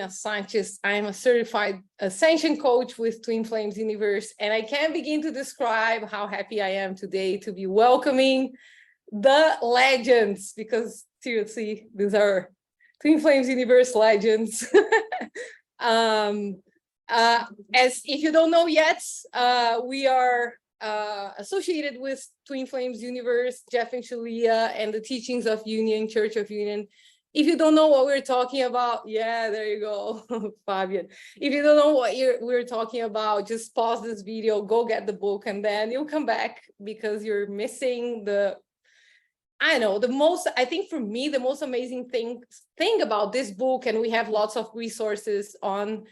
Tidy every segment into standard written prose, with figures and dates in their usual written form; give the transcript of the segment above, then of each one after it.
Mina Sanchez. I'm a certified ascension coach with Twin Flames Universe, and I can't begin to describe how happy I am today to be welcoming the legends, because seriously, these are Twin Flames Universe legends. As if you don't know yet, we are associated with Twin Flames Universe, Jeff and Shalia, and the teachings of Union, Church of Union. If you don't know what we're talking about, yeah, there you go, Fabian. If you don't know what we're talking about, just pause this video, go get the book, and then you'll come back because you're missing I think for me, the most amazing thing about this book, and we have lots of resources on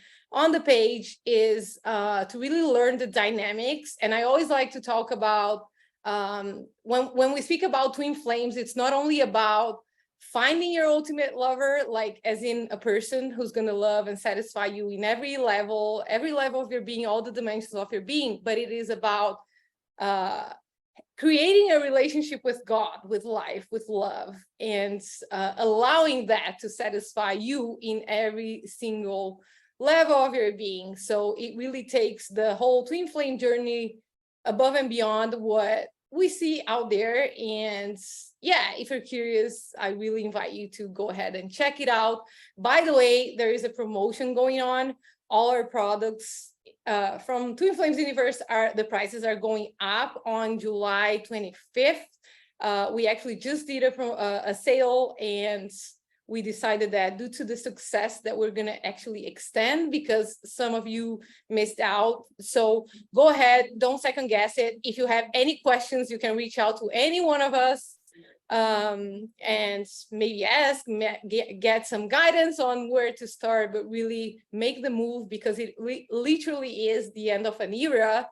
the page, is to really learn the dynamics. And I always like to talk about, when we speak about twin flames, it's not only about finding your ultimate lover, like as in a person who's going to love and satisfy you in every level of your being, all the dimensions of your being, but it is about creating a relationship with God, with life, with love, and allowing that to satisfy you in every single level of your being. So it really takes the whole twin flame journey above and beyond what we see out there. And yeah, if you're curious, I really invite you to go ahead and check it out. By the way, there is a promotion going on. All our products from Twin Flames Universe, the prices are going up on July 25th. We actually just did a sale, and we decided that due to the success that we're going to actually extend, because some of you missed out. So go ahead, don't second guess it. If you have any questions, you can reach out to any one of us and maybe ask, get some guidance on where to start, but really make the move, because it literally is the end of an era.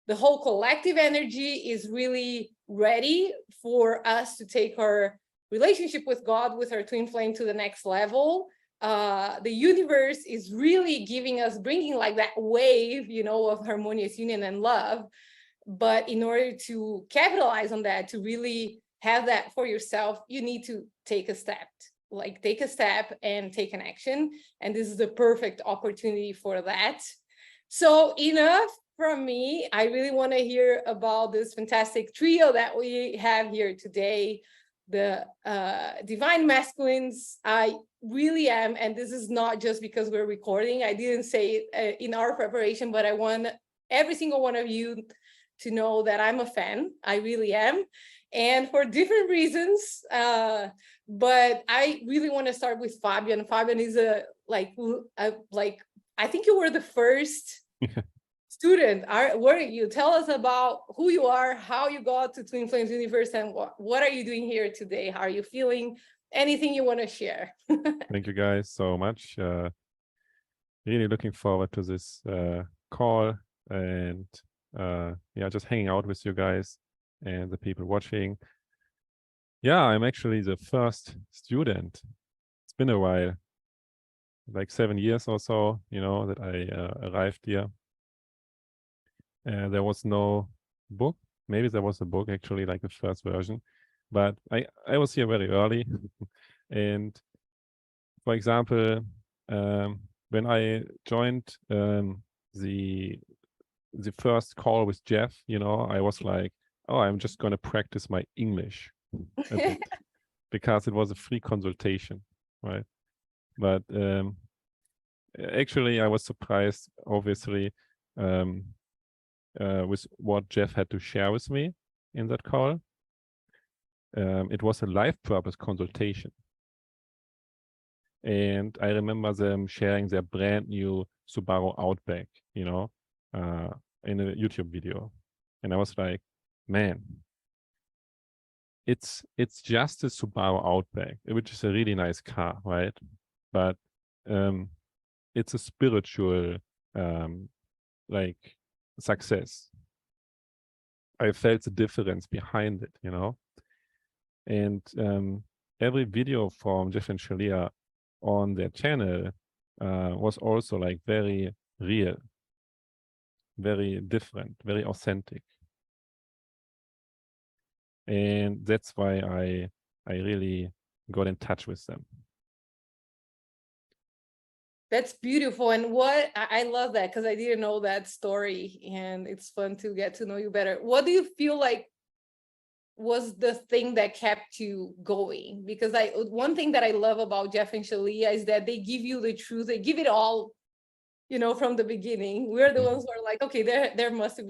The whole collective energy is really ready for us to take our relationship with God, with our twin flame, to the next level. The universe is really bringing like that wave, of harmonious union and love. But in order to capitalize on that, to really have that for yourself, you need to take a step and take an action. And this is the perfect opportunity for that. So enough from me. I really want to hear about this fantastic trio that we have here today, the Divine Masculines. I really am, and this is not just because we're recording. I didn't say it in our preparation, but I want every single one of you to know that I'm a fan. I really am. And for different reasons, but I really want to start with Fabian. Fabian is I think you were the first student. Were you? Tell us about who you are, how you got to Twin Flames Universe, and what are you doing here today? How are you feeling? Anything you want to share? Thank you guys so much. Really looking forward to this call, and just hanging out with you guys and the people watching. Yeah, I'm actually the first student. It's been a while, like 7 years or so, that I arrived here. There was no book. Maybe there was a book, actually, like the first version, but I was here very early. And for example, when I joined the first call with Jeff, I was like, oh, I'm just going to practice my English a bit, because it was a free consultation, right? But actually, I was surprised, obviously, with what Jeff had to share with me in that call. It was a life purpose consultation. And I remember them sharing their brand new Subaru Outback, in a YouTube video. And I was like, man, it's just a Subaru Outback, which is a really nice car, right? But it's a spiritual success. I felt the difference behind it, And every video from Jeff and Shalia on their channel was also very real, very different, very authentic. And that's why I really got in touch with them. That's beautiful. And what I love that, because I didn't know that story, and it's fun to get to know you better. What do you feel like was the thing that kept you going? Because one thing that I love about Jeff and Shalia is that they give you the truth, they give it all, you know, from the beginning. We're the ones who are like, okay, there must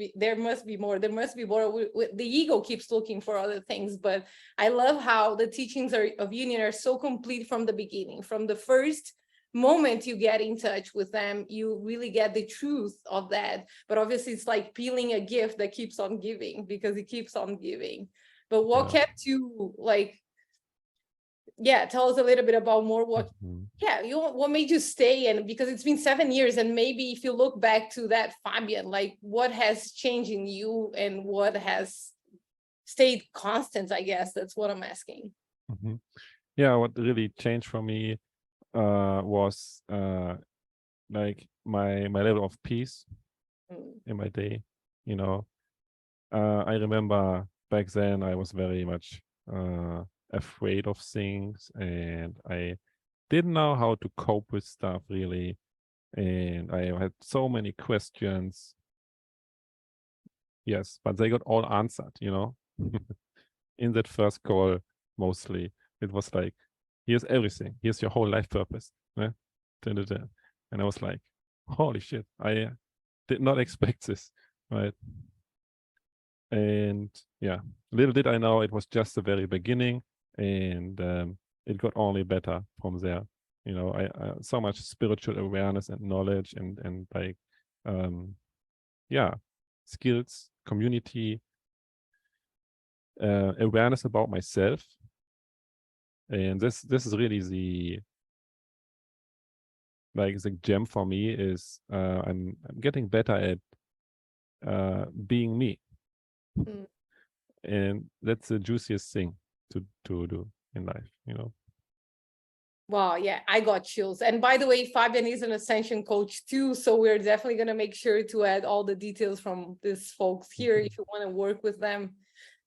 be more, there must be more. The ego keeps looking for other things, but I love how the teachings of union are so complete from the beginning. From the first moment you get in touch with them, you really get the truth of that. But obviously it's like peeling a gift that keeps on giving, because it keeps on giving. But what kept you, like, tell us a little bit about more what made you stay? And because it's been 7 years, and maybe if you look back to that Fabian, like, what has changed in you and what has stayed constant? I guess that's what I'm asking. Yeah, what really changed for me was like my level of peace in my day. You know, I remember back then I was very much afraid of things, and I didn't know how to cope with stuff really, and I had so many questions. Yes, but they got all answered, you know. In that first call, mostly it was like, here's everything, here's your whole life purpose, and I was like, holy shit, I did not expect this, right? And yeah, little did I know it was just the very beginning, and it got only better from there. You know, I so much spiritual awareness and knowledge, and like skills, community, awareness about myself. And this is really the gem for me, is I'm getting better at being me. And that's the juiciest thing to do in life, you know. Wow, yeah, I got chills. And by the way, Fabian is an ascension coach too, so we're definitely going to make sure to add all the details from these folks here if you want to work with them.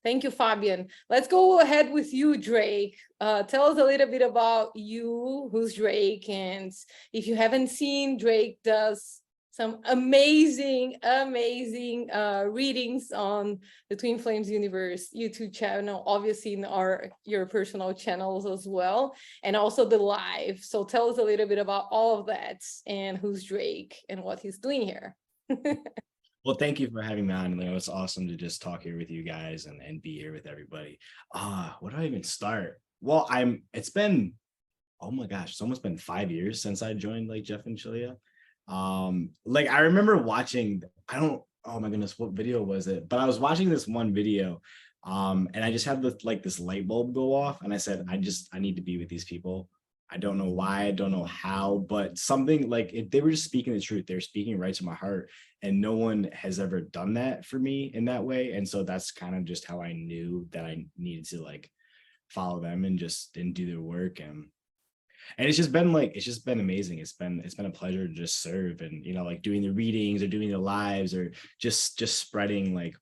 Thank you, Fabian. Let's go ahead with you, Drake. Tell us a little bit about you, who's Drake, and if you haven't seen, Drake does some amazing readings on the Twin Flames Universe YouTube channel, obviously in your personal channels as well, and also the live. So tell us a little bit about all of that, and who's Drake and what he's doing here. Well, thank you for having me on. It was awesome to just talk here with you guys and be here with everybody. Where do I even start? Well, it's been, oh my gosh, it's almost been 5 years since I joined like Jeff and Shalia. Like I remember watching, oh my goodness, what video was it? But I was watching this one video, and I just had this light bulb go off, and I said, I need to be with these people. I don't know why, I don't know how, but something like they were just speaking the truth. They're speaking right to my heart, and no one has ever done that for me in that way. And so that's kind of just how I knew that I needed to like follow them and do their work. And it's just been amazing. It's been a pleasure to just serve, and you know, like doing the readings or doing the lives or just spreading like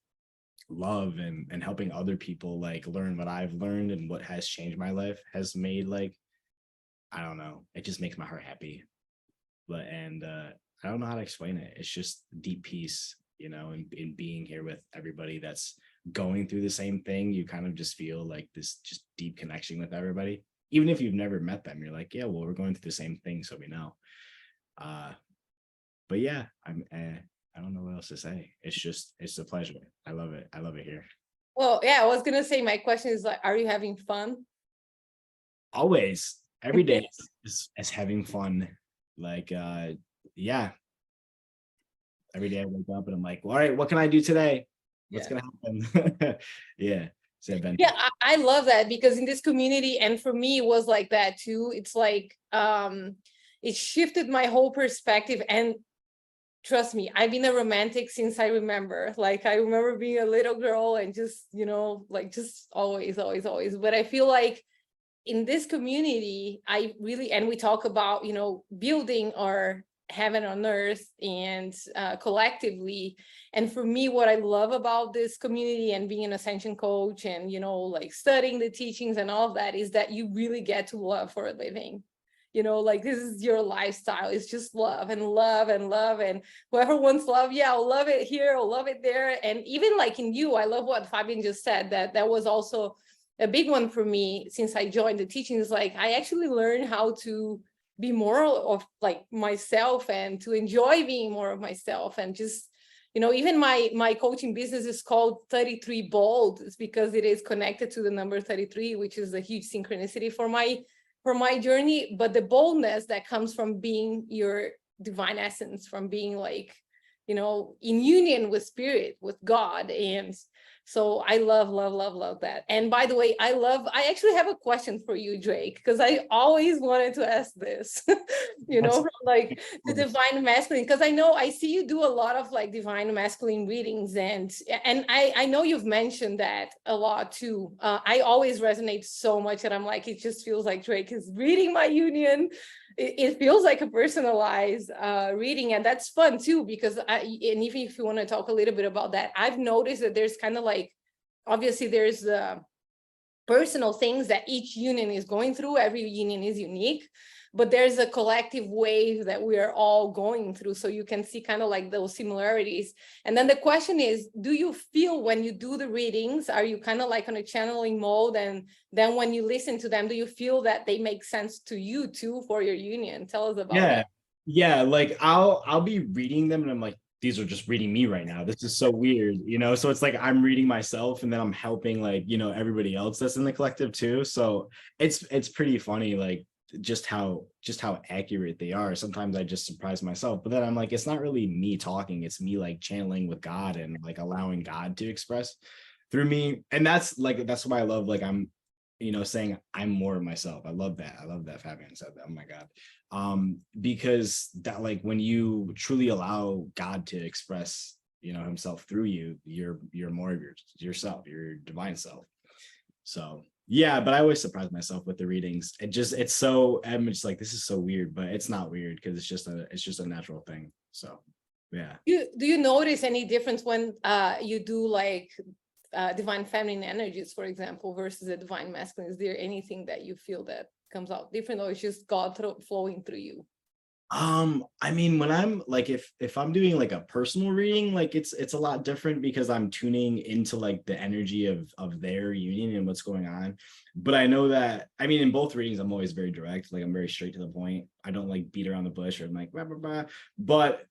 love and helping other people like learn what I've learned, and what has changed my life has made like, I don't know, it just makes my heart happy. But I don't know how to explain it. It's just deep peace, you know, in being here with everybody that's going through the same thing. You kind of just feel like this just deep connection with everybody. Even if you've never met them, you're like, yeah, well, we're going through the same thing, so we know. But yeah, I don't know what else to say. It's a pleasure. I love it. I love it here. Well, yeah, I was gonna say, my question is like, are you having fun? Always. Every day is having fun. Like, yeah. Every day I wake up and I'm like, all right, what can I do today? What's gonna happen? Yeah. Yeah, I love that, because in this community, and for me it was like that too. It's like it shifted my whole perspective. And trust me, I've been a romantic since I remember. Like I remember being a little girl and just, you know, like just always. But I feel like in this community, I really, and we talk about, you know, building our heaven on earth and collectively. And for me, what I love about this community and being an ascension coach and, you know, like studying the teachings and all of that, is that you really get to love for a living. like this is your lifestyle. It's just love and love and love, and whoever wants love, I'll love it here, I'll love it there. And even like in you, I love what Fabian just said, that was also a big one for me since I joined the teachings. Like I actually learned how to be more of like myself and to enjoy being more of myself. And just, even my coaching business is called 33 Bold. It's because it is connected to the number 33, which is a huge synchronicity for my journey. But the boldness that comes from being your divine essence, from being like, in union with spirit, with God. And so I love that. And by the way, I actually have a question for you, Drake, because I always wanted to ask this, like the divine masculine, because I see you do a lot of like divine masculine readings, and I know you've mentioned that a lot too. I always resonate so much that I'm like, it just feels like Drake is reading my union. It feels like a personalized reading, and that's fun too, because and even if you want to talk a little bit about that, I've noticed that there's kind of like, obviously there's personal things that each union is going through. Every union is unique, but there's a collective wave that we are all going through. So you can see kind of like those similarities. And then the question is, do you feel when you do the readings, are you kind of like on a channeling mode? And then when you listen to them, do you feel that they make sense to you too for your union? Tell us about that. Yeah. Like I'll be reading them and I'm like, these are just reading me right now. This is so weird, So it's like I'm reading myself and then I'm helping like, everybody else that's in the collective too. So it's pretty funny, like just how accurate they are. Sometimes I just surprise myself, but then I'm like, it's not really me talking, it's me like channeling with God and like allowing God to express through me. And that's why I love, like, I'm saying I'm more of myself. I love that Fabian said that. Oh my God. Because that, like, when you truly allow God to express himself through you, you're more of yourself, your divine self. So yeah, but I always surprise myself with the readings. I'm just like, this is so weird, but it's not weird because it's just a natural thing. So yeah. Do you notice any difference when you do like divine feminine energies, for example, versus the divine masculine? Is there anything that you feel that comes out different, or it's just God flowing through you? I mean, when I'm like, if I'm doing like a personal reading, like it's a lot different because I'm tuning into like the energy of their union and what's going on. But I know that, I mean, in both readings, I'm always very direct. Like I'm very straight to the point. I don't like beat around the bush or I'm like, blah, blah, blah. But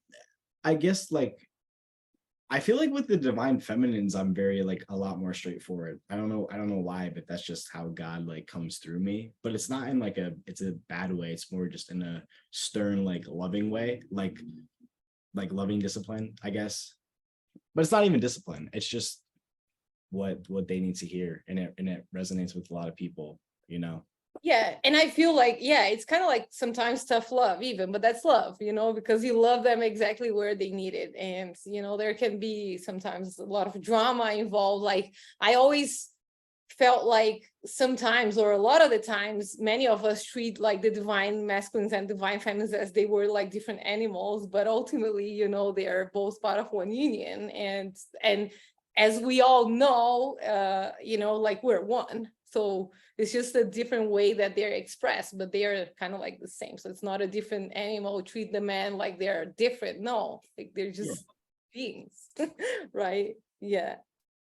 I guess like, I feel like with the divine feminines, I'm very like a lot more straightforward. I don't know why, but that's just how God like comes through me. But it's not in like it's a bad way. It's more just in a stern, like loving way, like loving discipline, I guess. But it's not even discipline. It's just what they need to hear, and it resonates with a lot of people, Yeah, and I feel like, it's kind of like sometimes tough love even, but that's love, because you love them exactly where they need it. And, there can be sometimes a lot of drama involved. Like I always felt like sometimes, or a lot of the times, many of us treat like the divine masculines and divine feminines as they were like different animals, but ultimately, they are both part of one union. And as we all know, like we're one. So it's just a different way that they're expressed, but they are kind of like the same. So it's not a different animal. Treat the man like they're different. No, like they're just beings, right? Yeah.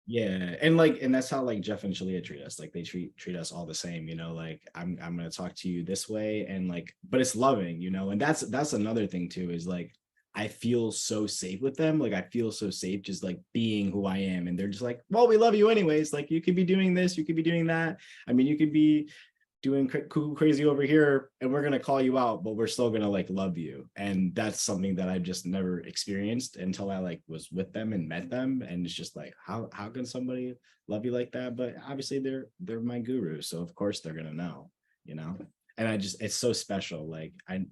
Yeah, and that's how like Jeff and Shalia treat us. Like they treat us all the same, like I'm gonna talk to you this way, and like, but it's loving, and that's another thing too, is like I feel so safe with them. Like I feel so safe just like being who I am, and they're just like, well, we love you anyways. Like you could be doing this, you could be doing that. I mean, you could be doing crazy over here and we're going to call you out, but we're still going to like love you. And that's something that I've just never experienced until I like was with them and met them. And it's just like, how can somebody love you like that? But obviously they're my guru, so of course they're going to know, and it's so special. Like I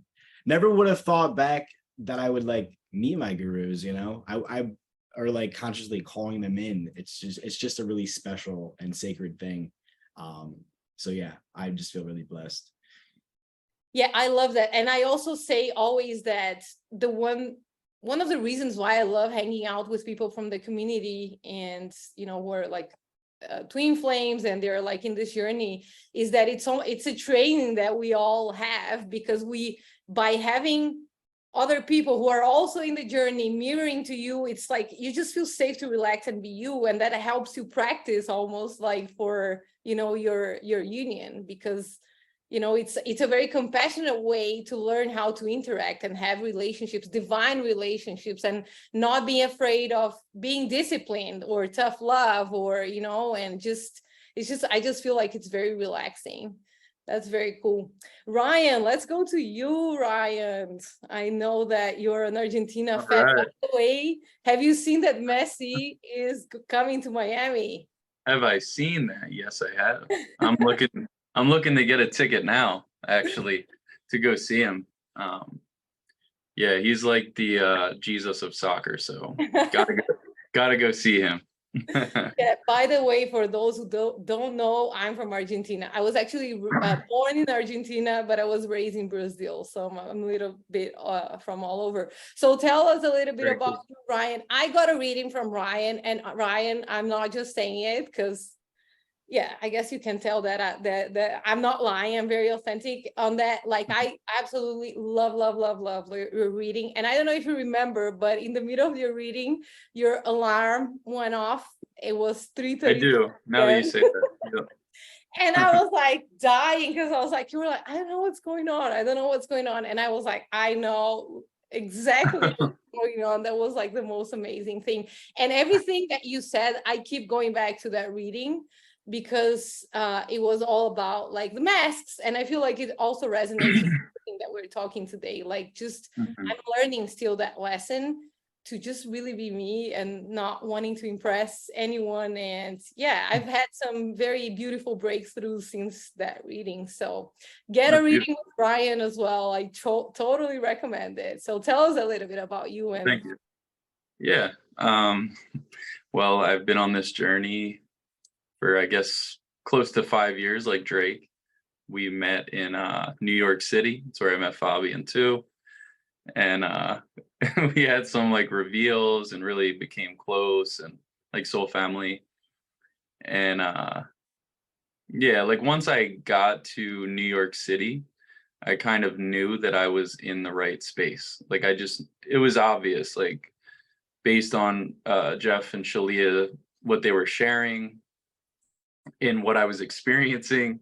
never would have thought back that I would like meet my gurus, I or like consciously calling them in. It's just a really special and sacred thing. So yeah, I just feel really blessed. Yeah, I love that. And I also say always that one of the reasons why I love hanging out with people from the community and, we're like twin flames and they're like in this journey, is that it's a training that we all have, because by having other people who are also in the journey mirroring to you, it's like you just feel safe to relax and be you, and that helps you practice almost like for your union, because it's a very compassionate way to learn how to interact and have relationships, divine relationships, and not being afraid of being disciplined or tough love, or and I just feel like it's very relaxing. That's very cool. Ryan, let's go to you, Ryan. I know that you're an Argentina fan. Right. By the way, have you seen that Messi is coming to Miami? Have I seen that? Yes, I have. I'm looking to get a ticket now, actually, to go see him. Yeah, he's like the Jesus of soccer, so gotta go see him. Yeah, by the way, for those who don't know, I'm from Argentina. I was actually born in Argentina, but I was raised in Brazil, so I'm a little bit from all over. So tell us a little bit about you, Ryan. I got a reading from Ryan, and Ryan, I'm not just saying it because, yeah, I guess you can tell that that I'm not lying. I'm very authentic on that. Like, I absolutely love your reading. And I don't know if you remember, but in the middle of your reading, your alarm went off. It was 3:30. I do. Now that you say that. Yeah. And I was like dying, because I was like, you were like, I don't know what's going on. I don't know what's going on. And I was like, I know exactly what's going on. That was like the most amazing thing. And everything that you said, I keep going back to that reading, because it was all about like the masks, and I feel like it also resonates with everything that we're talking today. Like, just I'm learning still that lesson to just really be me and not wanting to impress anyone. And yeah, I've had some very beautiful breakthroughs since that reading. So get a reading with Brian as well. I totally recommend it. So tell us a little bit about you. And thank you. Yeah. Well, I've been on this journey for, I guess, close to 5 years, like Drake. We met in New York City. That's where I met Fabian too. And we had some like reveals and really became close and like soul family. And yeah, like once I got to New York City, I kind of knew that I was in the right space. Like it was obvious, like based on Jeff and Shalia, what they were sharing, in what I was experiencing.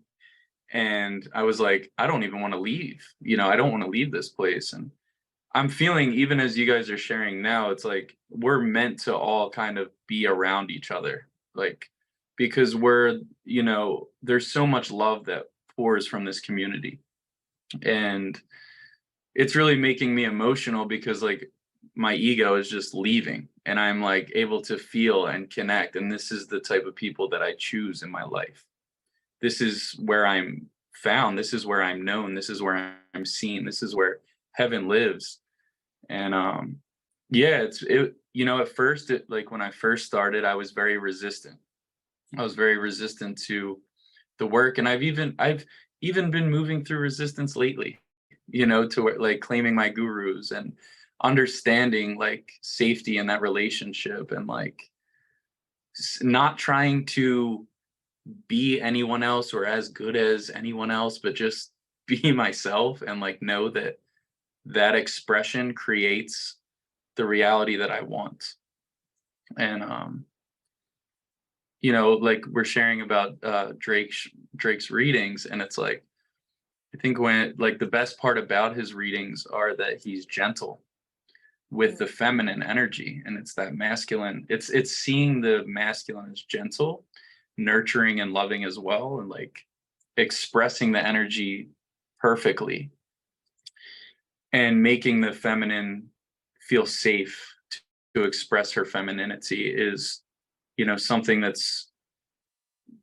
And I was like, I don't even want to leave. I don't want to leave this place. And I'm feeling, even as you guys are sharing now, it's like we're meant to all kind of be around each other, like, because there's so much love that pours from this community. And it's really making me emotional, because like my ego is just leaving, and I'm like able to feel and connect. And this is the type of people that I choose in my life. This is where I'm found. This is where I'm known. This is where I'm seen. This is where heaven lives. And yeah, at first, like when I first started, I was very resistant. I was very resistant to the work. And I've even been moving through resistance lately, to like claiming my gurus and understanding like safety in that relationship, and like not trying to be anyone else or as good as anyone else, but just be myself, and like know that expression creates the reality that I want. And like we're sharing about Drake's readings, and it's like, I think when like the best part about his readings are that he's gentle with the feminine energy, and it's that masculine, it's seeing the masculine as gentle, nurturing and loving as well, and like expressing the energy perfectly, and making the feminine feel safe to express her femininity is, something that's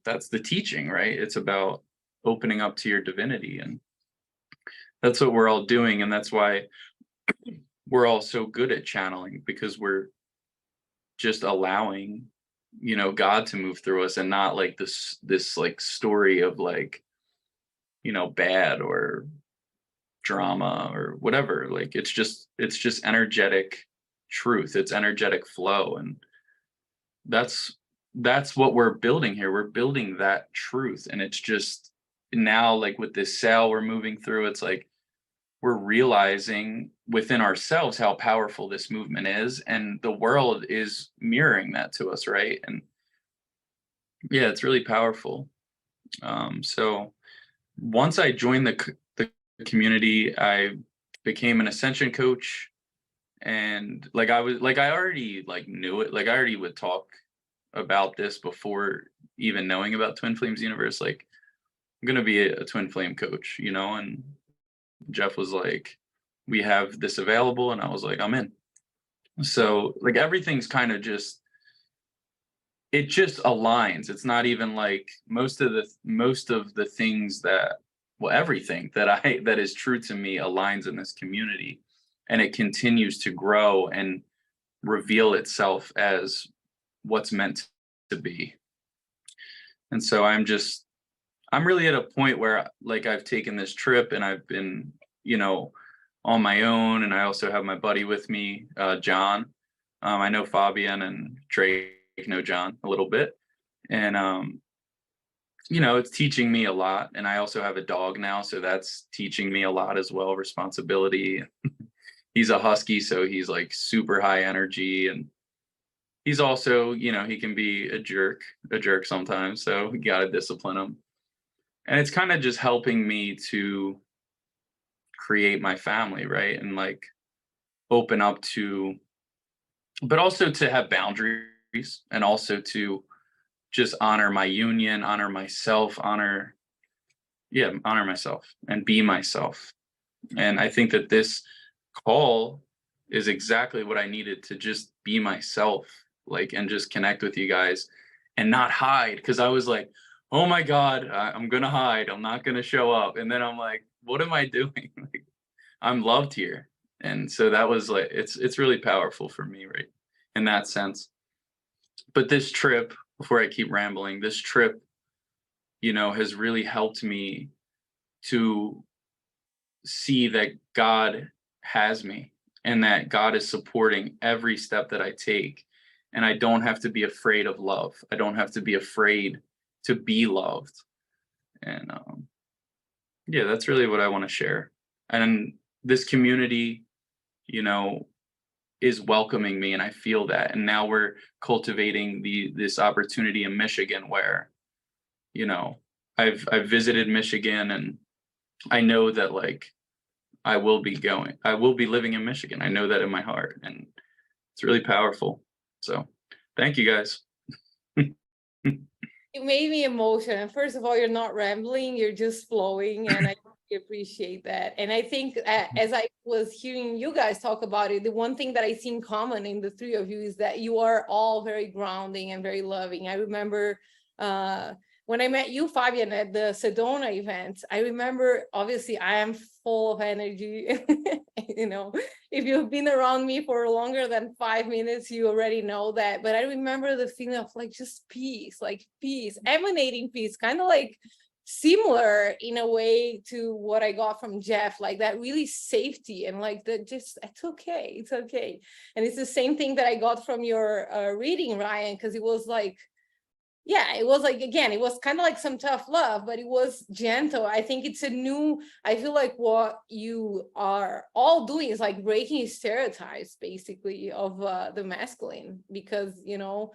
the teaching, right? It's about opening up to your divinity, and that's what we're all doing. And that's why we're all so good at channeling, because we're just allowing, God to move through us, and not like this like story of like, bad or drama or whatever. Like it's just energetic truth. It's energetic flow. And that's that's what we're building here. We're building that truth. And it's just now, like with this sale we're moving through, it's like we're realizing within ourselves how powerful this movement is, and the world is mirroring that to us, right? And yeah, it's really powerful. So once I joined the community, I became an ascension coach, and like I already like knew it. Like I already would talk about this before even knowing about Twin Flames Universe. Like I'm gonna be a Twin Flame coach, you know. And Jeff was like, we have this available, and I was like, I'm in. So like everything's kind of just, it just aligns. It's not even like most of the things that, well, everything that is true to me aligns in this community, and it continues to grow and reveal itself as what's meant to be. And so I'm really at a point where like I've taken this trip and I've been, you know, on my own, and I also have my buddy with me, John. I know Fabian and Drake know John a little bit, and you know, it's teaching me a lot. And I also have a dog now, so that's teaching me a lot as well, responsibility. He's a husky, so he's like super high energy, and he's also, you know, he can be a jerk sometimes, so you gotta discipline him. And it's kind of just helping me to create my family, right? And like open up to, but also to have boundaries, and also to just honor my union, honor myself, honor myself and be myself. And I think that this call is exactly what I needed, to just be myself, like, and just connect with you guys and not hide. Because I was like, oh my God, I'm gonna hide, I'm not gonna show up. And then I'm like, what am I doing? Like, I'm loved here. And so that was like, it's really powerful for me, right, in that sense. But this trip, before I keep rambling, this trip, you know, has really helped me to see that God has me, and that God is supporting every step that I take. And I don't have to be afraid of love. I don't have to be afraid to be loved. And yeah, that's really what I want to share. And this community, you know, is welcoming me, and I feel that. And now we're cultivating this opportunity in Michigan where, you know, I've visited Michigan, and I know that like I will be living in Michigan. I know that in my heart, and it's really powerful. So thank you guys. It made me emotional. First of all, you're not rambling, you're just flowing, and I appreciate that. And I think as I was hearing you guys talk about it, the one thing that I see in common in the three of you is that you are all very grounding and very loving. I remember when I met you, Fabian, at the Sedona event, I remember, obviously, I am full of energy. You know, if you've been around me for longer than 5 minutes, you already know that. But I remember the feeling of like just peace, like peace, emanating peace, kind of like similar in a way to what I got from Jeff, like that really safety and like that just, it's okay. And it's the same thing that I got from your reading, Ryan, because it was like, yeah, it was like, again, it was kind of like some tough love, but it was gentle. I think it's I feel like what you are all doing is like breaking stereotypes, basically, of the masculine, because, you know,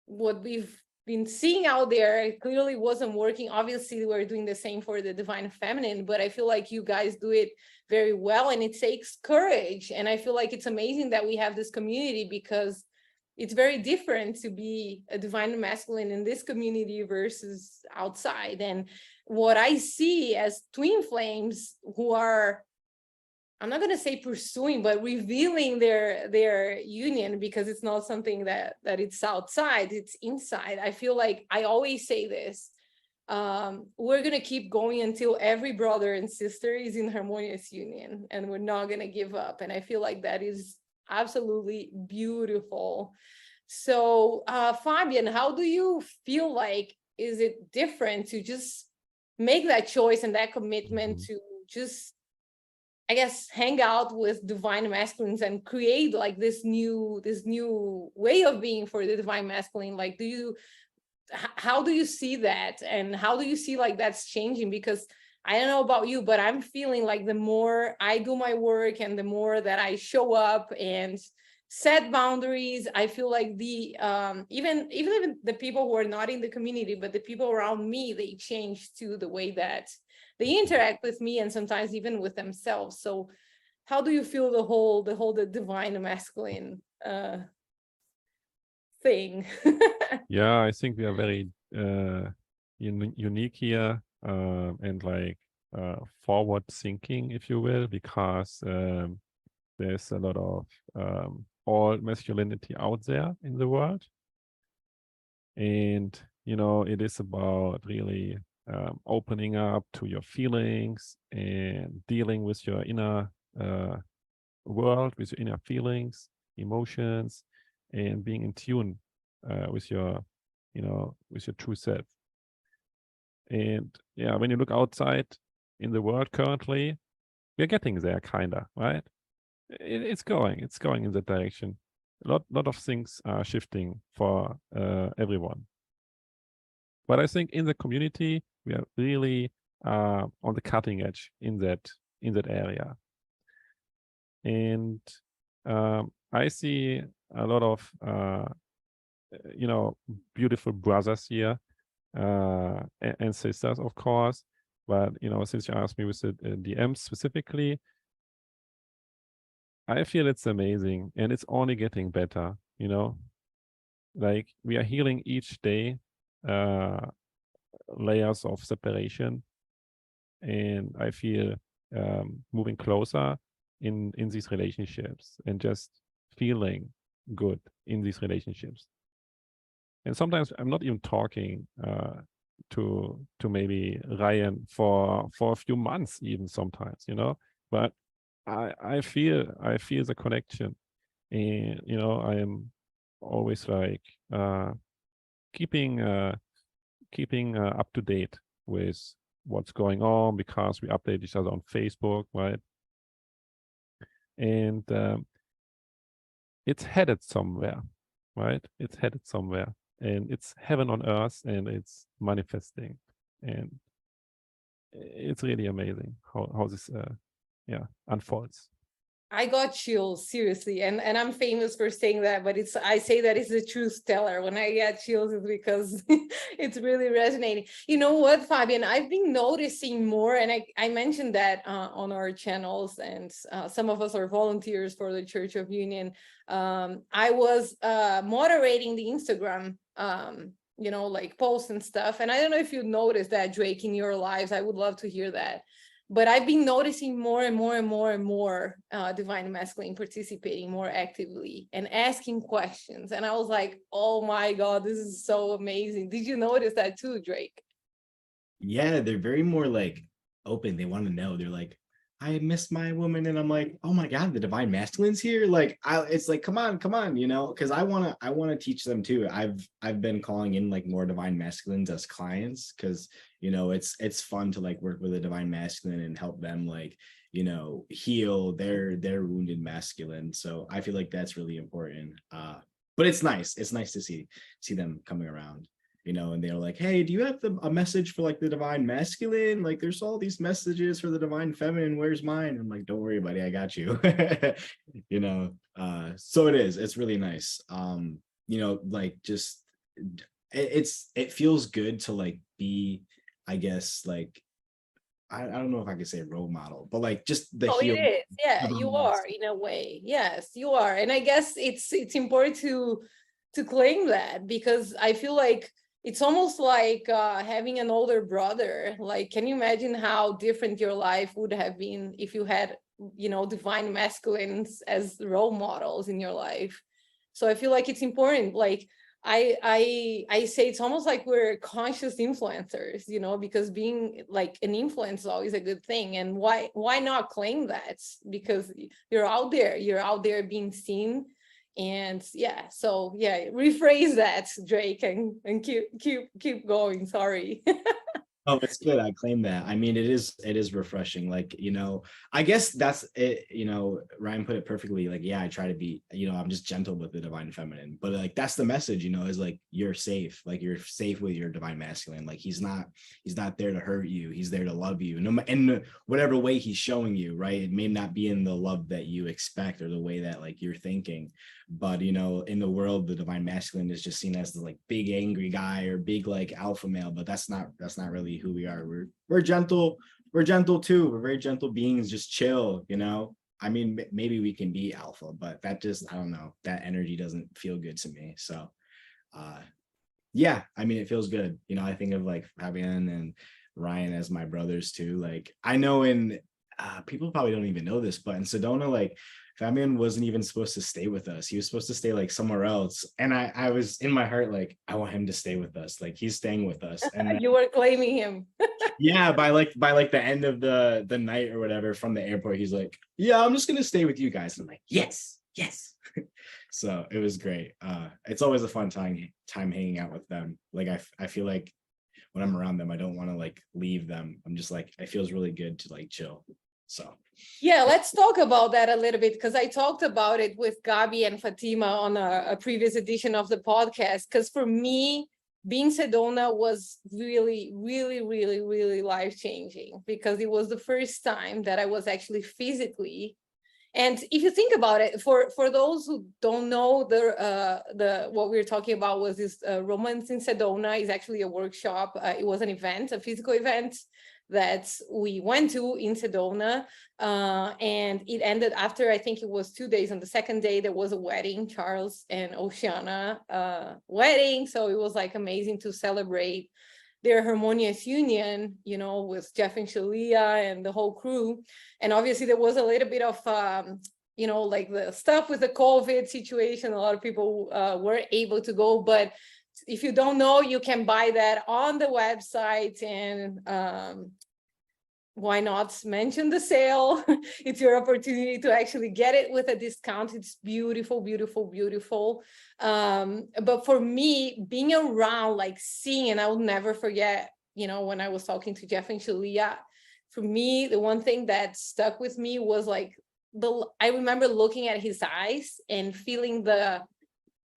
what we've been seeing out there, it clearly wasn't working. Obviously, we're doing the same for the divine feminine, but I feel like you guys do it very well, and it takes courage. And I feel like it's amazing that we have this community, because it's very different to be a divine masculine in this community versus outside. And what I see as twin flames who are, I'm not going to say pursuing, but revealing their union, because it's not something that it's outside, it's inside. I feel like I always say this, we're going to keep going until every brother and sister is in harmonious union, and we're not going to give up. And I feel like that is absolutely beautiful. So Fabian, how do you feel like, is it different to just make that choice and that commitment to just I guess, hang out with divine masculines and create like this new way of being for the divine masculine? Like, how do you see that, and how do you see like that's changing? Because I don't know about you, but I'm feeling like the more I do my work and the more that I show up and set boundaries, I feel like the even the people who are not in the community, but the people around me, they change to the way that they interact with me and sometimes even with themselves. So how do you feel the divine masculine thing? Yeah, I think we are very unique here, and like forward thinking, if you will, because there's a lot of all masculinity out there in the world. And, you know, it is about really opening up to your feelings and dealing with your inner world, with your inner feelings, emotions, and being in tune with your, you know, with your true self. And yeah, when you look outside in the world currently, we're getting there, kinda, right? It's going in that direction. A lot of things are shifting for everyone. But I think in the community, we are really on the cutting edge in that area. And I see a lot of you know, beautiful brothers here and sisters, of course. But you know, since you asked me with the DMs specifically, I feel it's amazing, and it's only getting better. You know, like we are healing each day layers of separation, and I feel moving closer in these relationships and just feeling good in these relationships. And sometimes I'm not even talking to maybe Ryan for a few months, even sometimes, you know, but I feel the connection, and you know, I am always like keeping up to date with what's going on, because we update each other on Facebook, right? And it's headed somewhere, right? It's headed somewhere, and it's heaven on earth, and it's manifesting, and it's really amazing how this unfolds. I got chills, seriously, and I'm famous for saying that, but I say that it's the truth teller. When I get chills, it's because it's really resonating. You know what, Fabian? I've been noticing more, and I mentioned that on our channels, and some of us are volunteers for the Church of Union. I was moderating the Instagram, you know, like posts and stuff, and I don't know if you noticed that, Drake, in your lives. I would love to hear that. But I've been noticing more and more divine masculine participating more actively and asking questions. And I was like, oh my God, this is so amazing. Did you notice that too, Drake? Yeah, they're very more like open. They want to know. They're like, I miss my woman. And I'm like, oh my God, the divine masculine's here. Like, it's like, come on, you know, because I want to teach them too. I've been calling in like more divine masculines as clients, because, you know, it's fun to like work with a divine masculine and help them like, you know, heal their wounded masculine. So I feel like that's really important. But it's nice. It's nice to see them coming around. You know, and they're like, hey, do you have a message for like the divine masculine? Like, there's all these messages for the divine feminine. Where's mine? I'm like, don't worry, buddy, I got you. You know, so it's really nice. You know, like just it feels good to like be, I guess, like I don't know if I could say role model, but like just the it is. Yeah, you are in a way. Yes, you are. And I guess it's important to claim that, because I feel like it's almost like having an older brother. Like, can you imagine how different your life would have been if you had, you know, divine masculines as role models in your life? So I feel like it's important. Like, I say it's almost like we're conscious influencers, you know, because being like an influence is always a good thing. And why not claim that? Because you're out there being seen. And yeah, so yeah, rephrase that, Drake, and keep going. Sorry. Oh, it's good. I claim that. I mean, it is refreshing. Like, I guess that's it, Ryan put it perfectly. Like, yeah, I try to be, I'm just gentle with the divine feminine. But like that's the message, is like you're safe. Like you're safe with your divine masculine. Like he's not there to hurt you. He's there to love you. In whatever way he's showing you, right? It may not be in the love that you expect or the way that like you're thinking. But in the world, the divine masculine is just seen as the like big angry guy or big like alpha male, but that's not really who we are. We're gentle. We're gentle too. We're very gentle beings. Just chill. I mean, maybe we can be alpha, but that just, I don't know, that energy doesn't feel good to me. So yeah, I mean, it feels good. I think of like Fabian and Ryan as my brothers too. Like I know people probably don't even know this, but in Sedona, like Fabian wasn't even supposed to stay with us. He was supposed to stay like somewhere else. And I was in my heart, like, I want him to stay with us. Like he's staying with us. And You were claiming him. yeah, by the end of the night or whatever from the airport, he's like, yeah, I'm just going to stay with you guys. And I'm like, yes. So it was great. It's always a fun time hanging out with them. Like I feel like when I'm around them, I don't want to like leave them. I'm just like, it feels really good to like chill. So yeah, let's talk about that a little bit, because I talked about it with Gabi and Fatima on a previous edition of the podcast. Because for me, being Sedona was really, really, really, really life-changing, because it was the first time that I was actually physically. And if you think about it, for those who don't know, the what we were talking about was this Romance in Sedona is actually a workshop. It was an event, a physical event that we went to in Sedona, and it ended after, I think it was 2 days. On the second day, there was a wedding, Charles and Oceana wedding. So it was like amazing to celebrate their harmonious union, with Jeff and Shalia and the whole crew. And obviously there was a little bit of, like the stuff with the COVID situation. A lot of people weren't able to go, but if you don't know, you can buy that on the website, and why not mention the sale? It's your opportunity to actually get it with a discount. It's beautiful, beautiful, beautiful. But for me, being around, like seeing, and I will never forget, when I was talking to Jeff and Shalia, for me, the one thing that stuck with me was like, I remember looking at his eyes and feeling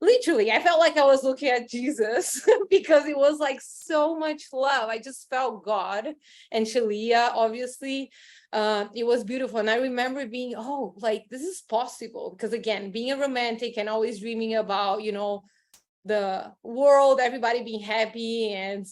literally, I felt like I was looking at Jesus because it was like so much love. I just felt God and Shalia, obviously. It was beautiful. And I remember being, like, this is possible. Because again, being a romantic and always dreaming about, the world, everybody being happy and,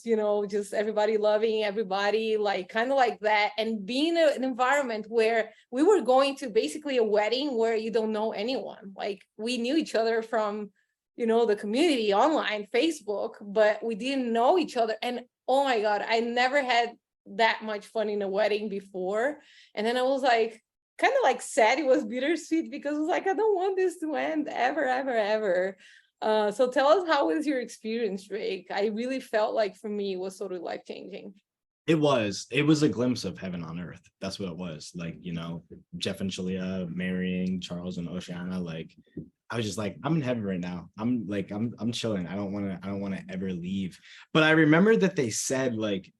just everybody loving everybody, like kind of like that. And being in an environment where we were going to basically a wedding where you don't know anyone. Like we knew each other from the community online, Facebook, but we didn't know each other. And oh my God, I never had that much fun in a wedding before. And then I was like, kind of like sad. It was bittersweet because it was like, I don't want this to end ever, ever, ever. So tell us, how was your experience, Drake? I really felt like for me, it was sort of life-changing. it was a glimpse of heaven on earth. That's what it was. Like, Jeff and Shalia marrying Charles and Oceana, like I was just like, I'm in heaven right now. I'm chilling. I don't want to ever leave. But I remember that they said like,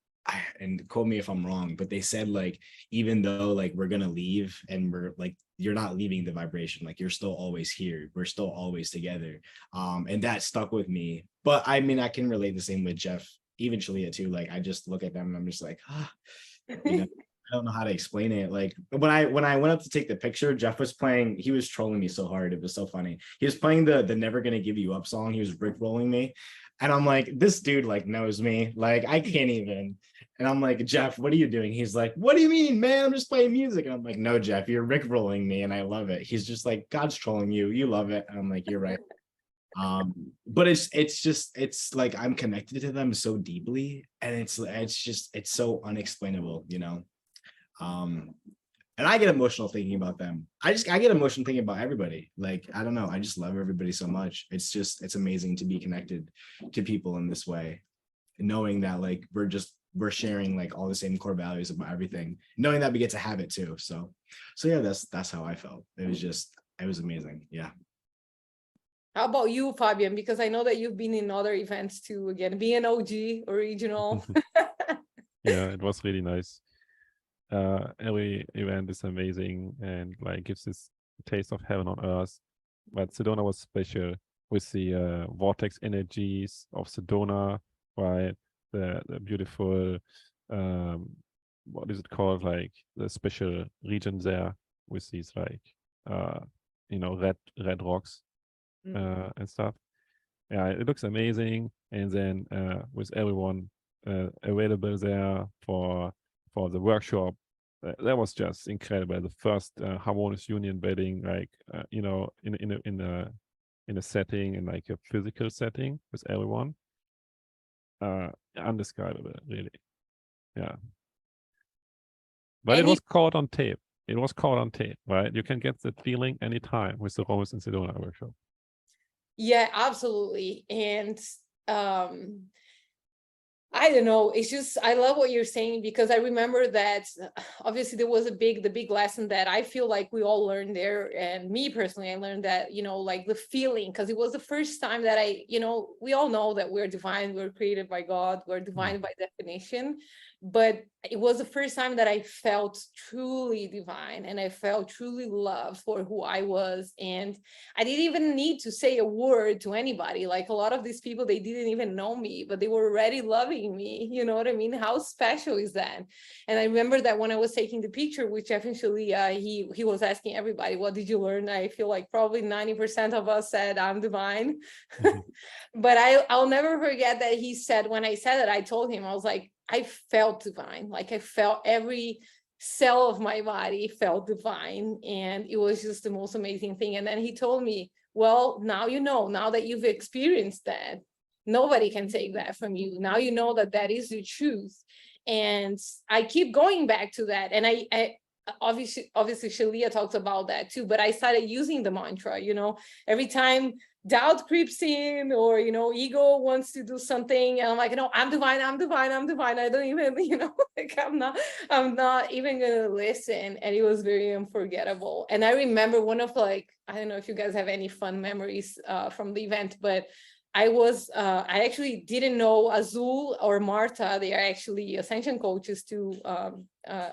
and quote me if I'm wrong, but they said like, even though like we're gonna leave and we're like, you're not leaving the vibration, like you're still always here. We're still always together. And that stuck with me. But I mean, I can relate the same with Jeff, even Shalia too. Like I just look at them and I'm just like, I don't know how to explain it. Like when I went up to take the picture, Jeff was playing, he was trolling me so hard. It was so funny. He was playing the Never Gonna Give You Up song. He was rickrolling me. And I'm like, this dude like knows me. Like I can't even. And I'm like, Jeff, what are you doing? He's like, what do you mean, man? I'm just playing music. And I'm like, no, Jeff, you're rickrolling me. And I love it. He's just like, God's trolling you. You love it. And I'm like, you're right. But it's like I'm connected to them so deeply, and it's so unexplainable, and I get emotional thinking about them. I get emotional thinking about everybody. Like I don't know, I just love everybody so much. It's amazing to be connected to people in this way, knowing that like we're sharing like all the same core values about everything, knowing that we get to have it too. So yeah, that's how I felt. It was amazing. Yeah. How about you, Fabian? Because I know that you've been in other events too, again, being an OG, original. Yeah, it was really nice. Every event is amazing and like gives this taste of heaven on earth. But Sedona was special with the vortex energies of Sedona, right? The beautiful, what is it called? Like the special region there with these like, red rocks and stuff. Yeah, it looks amazing. And then with everyone available there for the workshop, that was just incredible. The first harmonious union building, like in a setting, in like a physical setting with everyone, undescribable, really. Yeah, but it was caught on tape. It was caught on tape, right? You can get that feeling anytime with the Romans in Sedona workshop. Yeah, absolutely. And I don't know, it's just, I love what you're saying, because I remember that obviously there was the big lesson that I feel like we all learned there. And me personally, I learned that, like the feeling, because it was the first time that we all know that we're divine, we're created by God, we're divine by definition. But it was the first time that I felt truly divine, and I felt truly loved for who I was. And I didn't even need to say a word to anybody. Like a lot of these people, they didn't even know me, but they were already loving me. You know what I mean? How special is that? And I remember that when I was taking the picture, which eventually he was asking everybody, what did you learn? I feel like probably 90% of us said, I'm divine. But I'll never forget that he said, when I said it, I told him, I was like, I felt divine. Like I felt every cell of my body felt divine. And it was just the most amazing thing. And then he told me, well, now you know, now that you've experienced that, nobody can take that from you. Now you know that that is the truth. And I keep going back to that. And I obviously Shalia talks about that too, but I started using the mantra, every time doubt creeps in, or ego wants to do something, and I'm like, no, I'm divine, I'm divine, I'm divine. I don't even, like I'm not even gonna listen. And it was very unforgettable. And I remember one of, like, I don't know if you guys have any fun memories from the event, but I actually didn't know Azul or Marta. They are actually ascension coaches too,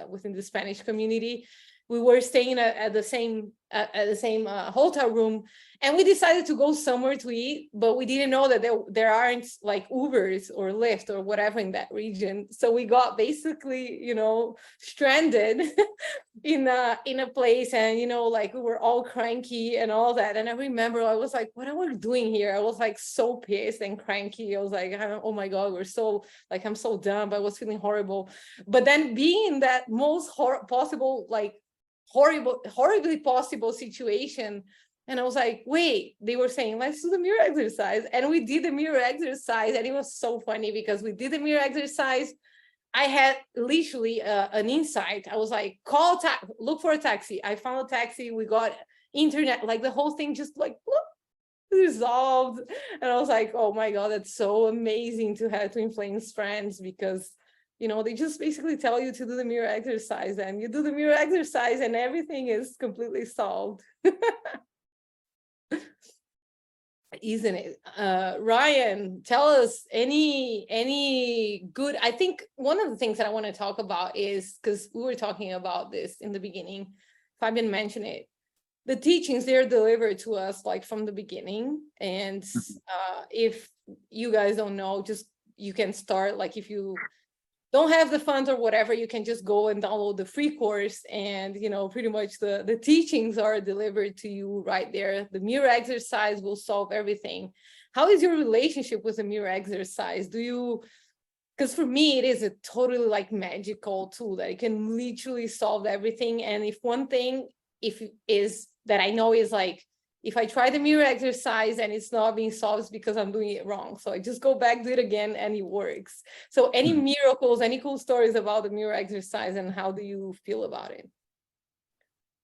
within the Spanish community. We were staying at the same hotel room, and we decided to go somewhere to eat, but we didn't know that there aren't like Ubers or Lyft or whatever in that region. So we got basically, stranded in a place, and like we were all cranky and all that. And I remember I was like, what are we doing here? I was like so pissed and cranky. I was like, oh my God, we're so, like, I'm so dumb. I was feeling horrible. But then being in that most possible, like horribly possible situation, and I was like, wait, they were saying, let's do the mirror exercise. And we did the mirror exercise, and it was so funny because we did the mirror exercise. I had literally an insight. I was like, look for a taxi. I found a taxi. We got internet, like the whole thing just like resolved. And I was like, oh my God, that's so amazing to have twin flames friends, because they just basically tell you to do the mirror exercise, and you do the mirror exercise and everything is completely solved. Isn't it? Ryan, tell us any good, I think one of the things that I want to talk about is, because we were talking about this in the beginning, Fabian mentioned it, the teachings, they're delivered to us like from the beginning. And if you guys don't know, just you can start, like if you don't have the funds or whatever, you can just go and download the free course, and pretty much the teachings are delivered to you right there. The mirror exercise will solve everything. How is your relationship with the mirror exercise? Because for me, it is a totally like magical tool that it can literally solve everything. And if one thing is that I know is like, if I try the mirror exercise and it's not being solved, it's because I'm doing it wrong. So I just go back, do it again, and it works. So any miracles, any cool stories about the mirror exercise, and how do you feel about it?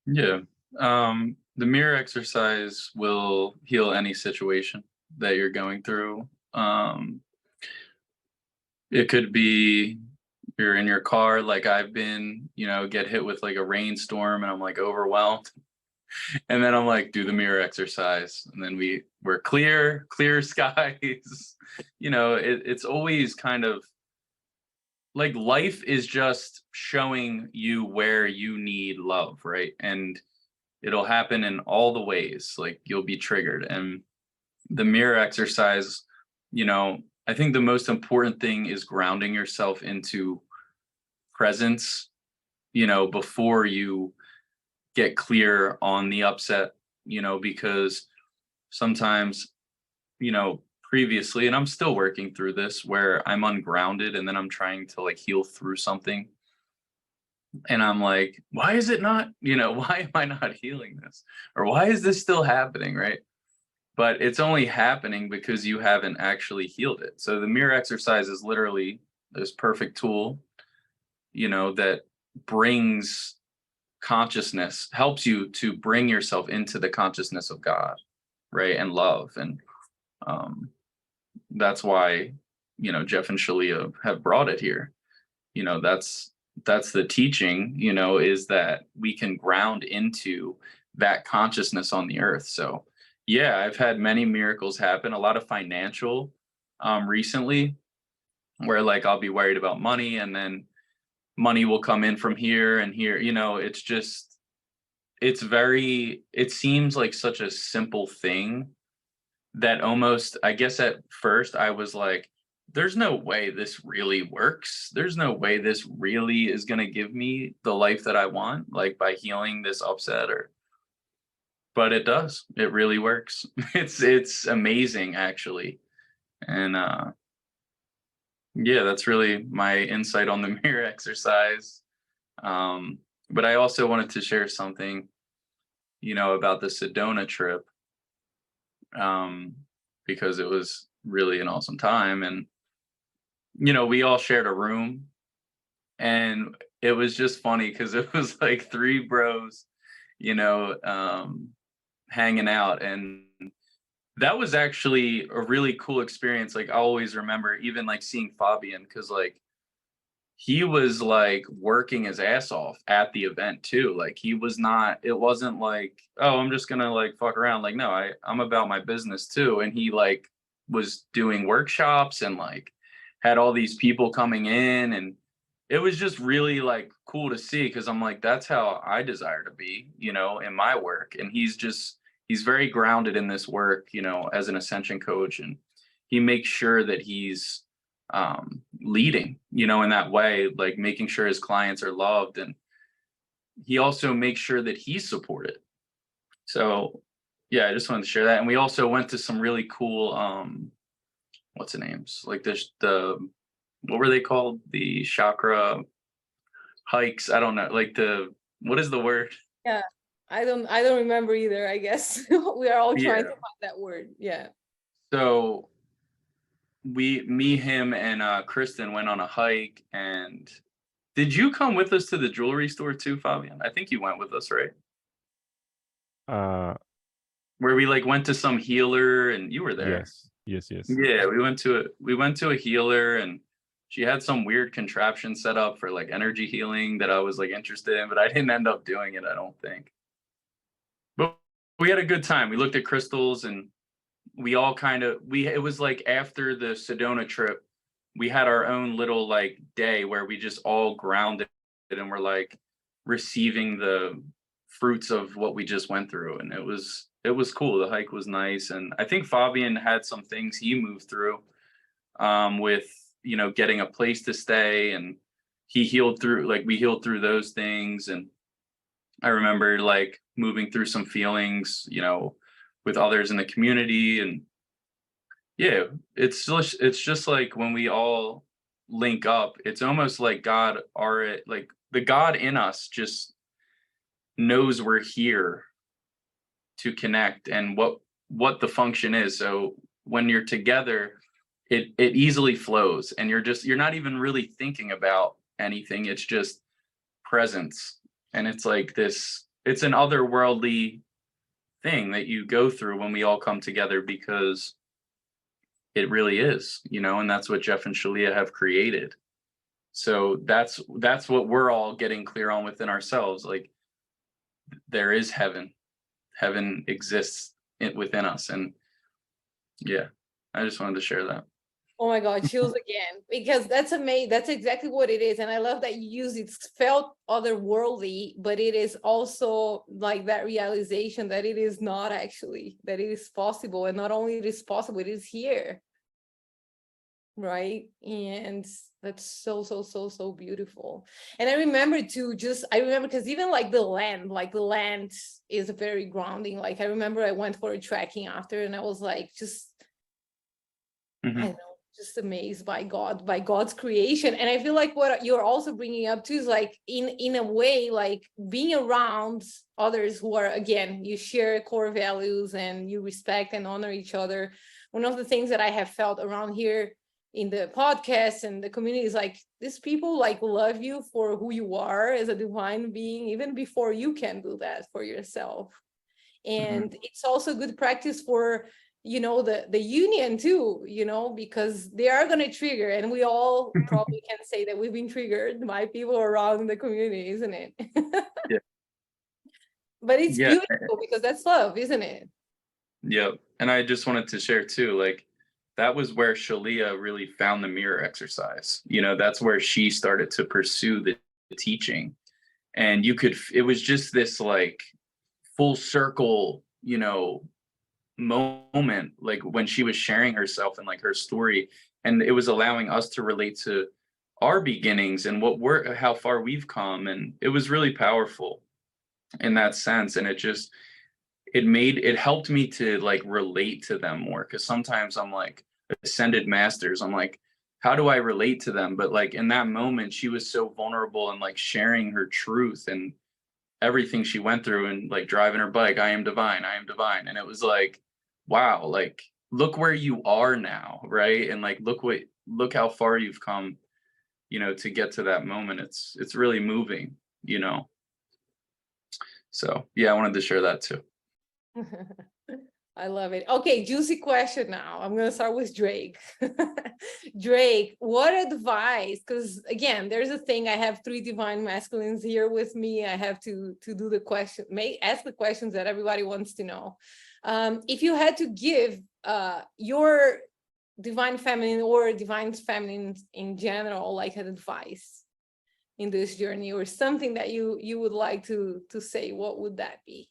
Yeah. The mirror exercise will heal any situation that you're going through. It could be you're in your car, like I've been, get hit with like a rainstorm and I'm like overwhelmed. And then I'm like, do the mirror exercise. And then we're clear skies. It's always kind of like life is just showing you where you need love, right? And it'll happen in all the ways, like you'll be triggered. And the mirror exercise, I think the most important thing is grounding yourself into presence, before you get clear on the upset, because sometimes, previously, and I'm still working through this, where I'm ungrounded and then I'm trying to like heal through something. And I'm like, why is it not, why am I not healing this? Or why is this still happening, right? But it's only happening because you haven't actually healed it. So the mirror exercise is literally this perfect tool, that brings consciousness, helps you to bring yourself into the consciousness of God, right? And love. And that's why, Jeff and Shalia have brought it here. That's the teaching, is that we can ground into that consciousness on the earth. So yeah, I've had many miracles happen, a lot of financial recently, where like I'll be worried about money and then money will come in from here and here. It seems like such a simple thing that almost, I guess at first I was like, there's no way this really works. There's no way this really is going to give me the life that I want, like by healing this upset but it does. It really works. It's amazing actually. And yeah, that's really my insight on the mirror exercise. But I also wanted to share something, about the Sedona trip, because it was really an awesome time. And, we all shared a room, and it was just funny because it was like three bros, hanging out. And that was actually a really cool experience. Like I always remember even like seeing Fabian, because like he was like working his ass off at the event too. Like it wasn't like, oh, I'm just gonna like fuck around. Like, no, I'm about my business too. And he like was doing workshops and like had all these people coming in, and it was just really like cool to see, because I'm like, that's how I desire to be, in my work. And he's very grounded in this work, as an ascension coach, and he makes sure that he's leading, in that way, like making sure his clients are loved, and he also makes sure that he's supported. So yeah, I just wanted to share that. And we also went to some really cool what's the names, like what were they called, the chakra hikes? I don't know, like what is the word? Yeah, I don't remember either, I guess. We are all trying to find that word. Yeah. So me, him, and Kristen went on a hike. And did you come with us to the jewelry store too, Fabian? I think you went with us, right? Where we like went to some healer, and you were there. Yes. Yeah, we went to a healer, and she had some weird contraption set up for like energy healing that I was like interested in, but I didn't end up doing it, I don't think. But we had a good time. We looked at crystals, and we all it was like after the Sedona trip, we had our own little like day where we just all grounded and we're like receiving the fruits of what we just went through. And it was cool. The hike was nice. And I think Fabian had some things he moved through with, getting a place to stay, and we healed through those things. And I remember like moving through some feelings, with others in the community. And yeah, it's just like when we all link up, it's almost like like the God in us just knows we're here to connect and what the function is. So when you're together, it easily flows, and you're not even really thinking about anything. It's just presence. And it's like it's an otherworldly thing that you go through when we all come together, because it really is, and that's what Jeff and Shalia have created. So that's what we're all getting clear on within ourselves. Like there is heaven exists within us. And yeah, I just wanted to share that. Oh my God, chills again, because that's amazing. That's exactly what it is. And I love that you use it. It's felt otherworldly, but it is also like that realization that it is not actually, that it is possible. And not only it is possible, it is here. Right. And that's so beautiful. And I remember too, because even like the land is very grounding. Like I remember I went for a trekking after, and I was like, just, I don't know, just amazed by God's creation. And I feel like what you're also bringing up too is like in a way, like being around others who are, again, you share core values and you respect and honor each other. One of the things that I have felt around here in the podcast and the community is like, these people like love you for who you are as a divine being, even before you can do that for yourself. And it's also good practice for, you know, the union too, you know, because they are going to trigger, and we all probably can say that we've been triggered by people around the community, isn't it? Yeah. But it's beautiful because that's love, isn't it? Yep. And I just wanted to share too, like, that was where Shalia really found the mirror exercise. You know, that's where she started to pursue the teaching. And it was just this like full circle, you know, moment, like when she was sharing herself and like her story, and it was allowing us to relate to our beginnings and how far we've come. And it was really powerful in that sense. And it helped me to like relate to them more, because sometimes I'm like, ascended masters, I'm like, how do I relate to them? But like in that moment, she was so vulnerable and like sharing her truth and everything she went through, and like driving her bike, I am divine. And it was like, wow, like look where you are now, right? And like look how far you've come, you know, to get to that moment. It's really moving, you know. So yeah, I wanted to share that too. I love it. Okay, juicy question now. I'm going to start with Drake. Drake, what advice? Because again, there's a thing. I have 3 divine masculines here with me. I have to do the question, ask the questions that everybody wants to know. If you had to give your divine feminine or divine feminine in general, like an advice in this journey, or something that you would like to say, what would that be?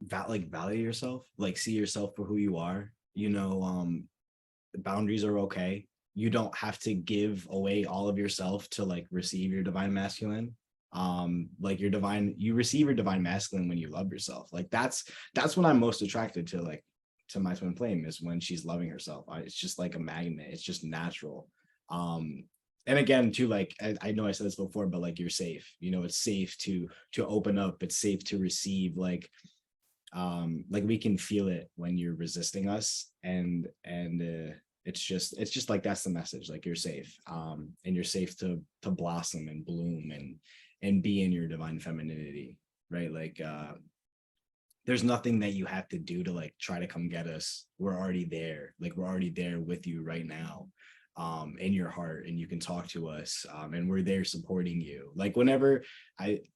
Value yourself, like see yourself for who you are, you know. Boundaries are okay. You don't have to give away all of yourself to like receive your divine masculine. Like you receive your divine masculine when you love yourself. Like that's when I'm most attracted to, like, to my twin flame, is when she's loving herself. It's just like a magnet. It's just natural. And again too, like I know I said this before, but like you're safe, you know, it's safe to open up, it's safe to receive. Like we can feel it when you're resisting us, and it's just like, that's the message, like you're safe, and you're safe to blossom and bloom and be in your divine femininity, right? Like there's nothing that you have to do to like try to come get us. We're already there. Like we're already there with you right now, in your heart, and you can talk to us, and we're there supporting you. Like whenever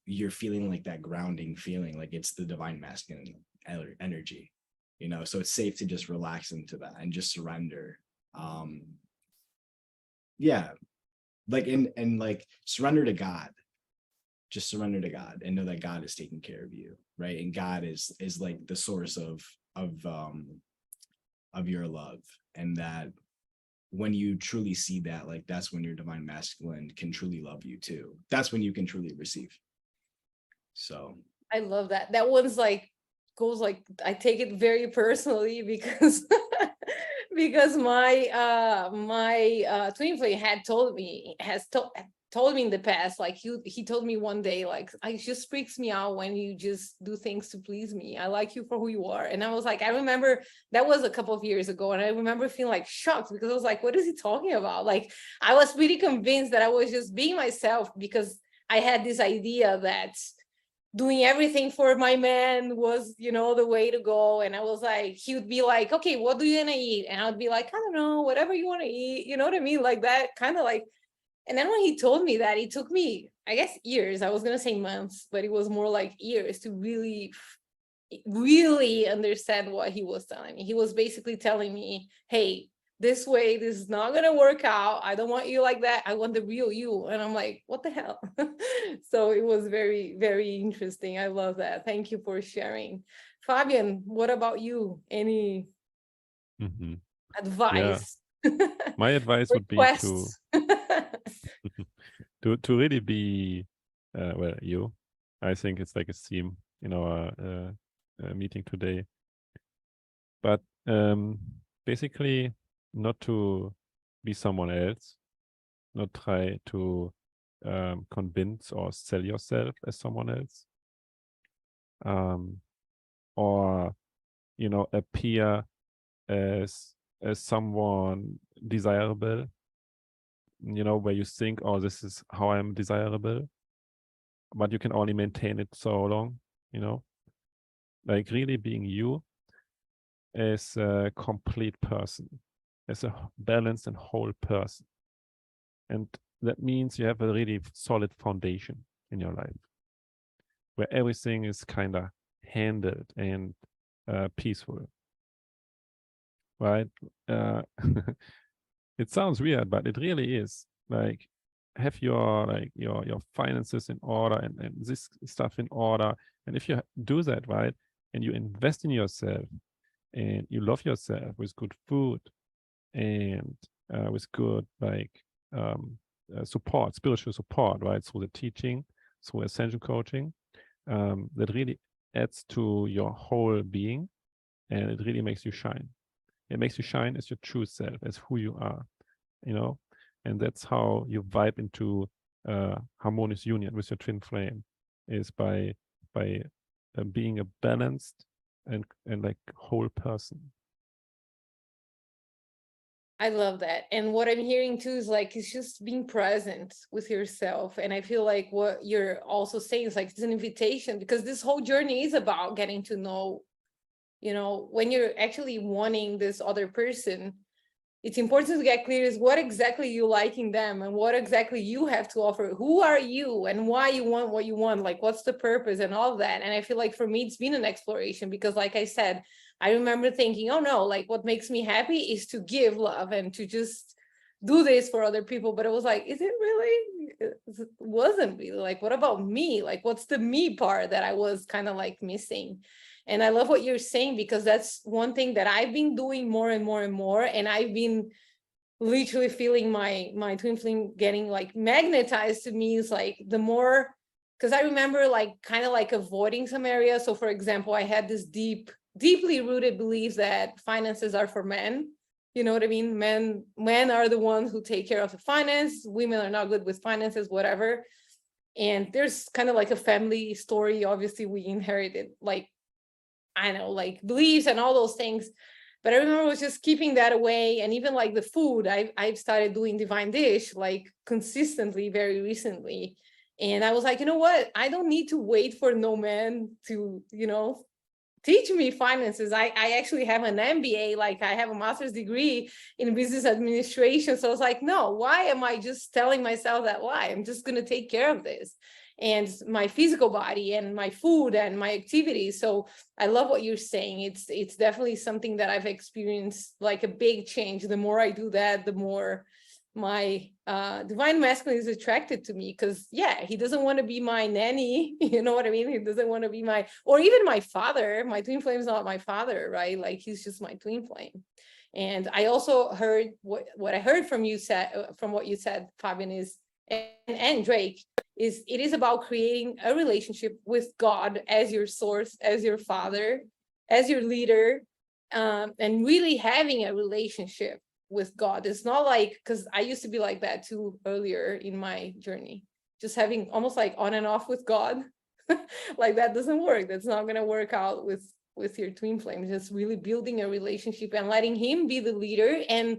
you're feeling like that grounding feeling, like it's the divine masculine energy, you know. So it's safe to just relax into that and just surrender. Yeah, like and like surrender to God. Just surrender to God and know that God is taking care of you, right? And God is like the source of your love, and that when you truly see that, like that's when your divine masculine can truly love you too. That's when you can truly receive. So I love that. That one's like goes like, I take it very personally because because my twin flame told me in the past, like he told me one day, like, it just freaks me out when you just do things to please me. I like you for who you are. And I was like, I remember that was a couple of years ago, and I remember feeling like shocked, because I was like, what is he talking about? Like I was pretty convinced that I was just being myself, because I had this idea that doing everything for my man was, you know, the way to go. And I was like, he would be like, okay, what do you want to eat? And I would be like, I don't know, whatever you want to eat. You know what I mean? Like that kind of like. And then when he told me that, it took me, I guess, years. I was going to say months, but it was more like years to really, really understand what he was telling me. He was basically telling me, hey, this way, this is not going to work out. I don't want you like that. I want the real you. And I'm like, what the hell? So it was very, very interesting. I love that. Thank you for sharing. Fabian, what about you? Any advice? Yeah. My advice would be Requests? to really be, well, you. I think it's like a theme in our meeting today. But basically, not to be someone else, not try to convince or sell yourself as someone else, or appear as someone desirable, where you think, oh, this is how I'm desirable, but you can only maintain it so long, like really being you as a complete person, as a balanced and whole person. And that means you have a really solid foundation in your life where everything is kind of handled and peaceful, right? It sounds weird, but it really is. Like, have your finances in order and this stuff in order. And if you do that, right, and you invest in yourself and you love yourself with good food and with good support, spiritual support, right, through the teaching, through ascension coaching, that really adds to your whole being, and it really makes you shine. It makes you shine as your true self, as who you are, and that's how you vibe into harmonious union with your twin flame, is by being a balanced and like whole person. I love that. And what I'm hearing too is like, it's just being present with yourself. And I feel like what you're also saying is like, it's an invitation, because this whole journey is about getting to know, when you're actually wanting this other person, it's important to get clear is what exactly you like in them and what exactly you have to offer. Who are you and why you want what you want? Like, what's the purpose and all of that? And I feel like for me, it's been an exploration, because like I said, I remember thinking, oh no, like what makes me happy is to give love and to just do this for other people. But it was like, is it really? It wasn't really. Like, what about me? Like, what's the me part that I was kind of like missing? And I love what you're saying, because that's one thing that I've been doing more and more and more. And I've been literally feeling my twin flame getting like magnetized to me. Is like the more, because I remember like kind of like avoiding some areas. So for example, I had this deeply rooted belief that finances are for men. You know what I mean? Men are the ones who take care of the finance. Women are not good with finances, whatever. And there's kind of like a family story. Obviously, we inherited like, I know, like beliefs and all those things. But I remember I was just keeping that away. And even like the food, I've started doing Divine Dish like consistently very recently. And I was like, you know what? I don't need to wait for no man to, teach me finances. I actually have an MBA, like I have a master's degree in business administration. So I was like, no, why am I just telling myself that lie? I'm just going to take care of this and my physical body and my food and my activities. So I love what you're saying. It's definitely something that I've experienced, like a big change. The more I do that, the more my divine masculine is attracted to me, because he doesn't want to be my nanny, you know what I mean? He doesn't want to be or even my father. My twin flame is not my father, right? Like he's just my twin flame. And I also heard what I heard from what you said, Fabian, is and Drake, is it is about creating a relationship with God as your source, as your father, as your leader, and really having a relationship with God. It's not like, because I used to be like that too earlier in my journey, just having almost like on and off with God. Like that doesn't work. That's not going to work out with your twin flame. Just really building a relationship and letting him be the leader. And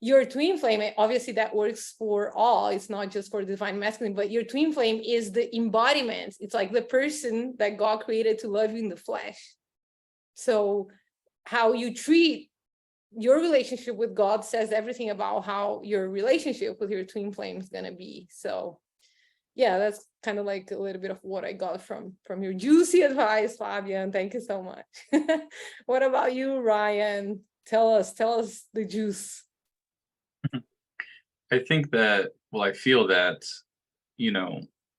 your twin flame, obviously that works for all. It's not just for divine masculine, but your twin flame is the embodiment. It's like the person that God created to love you in the flesh. So how you treat your relationship with God says everything about how your relationship with your twin flame is going to be. So yeah, that's kind of like a little bit of what I got from your juicy advice, Fabian. Thank you so much. What about you, Ryan? Tell us the juice. I think that, well, I feel that,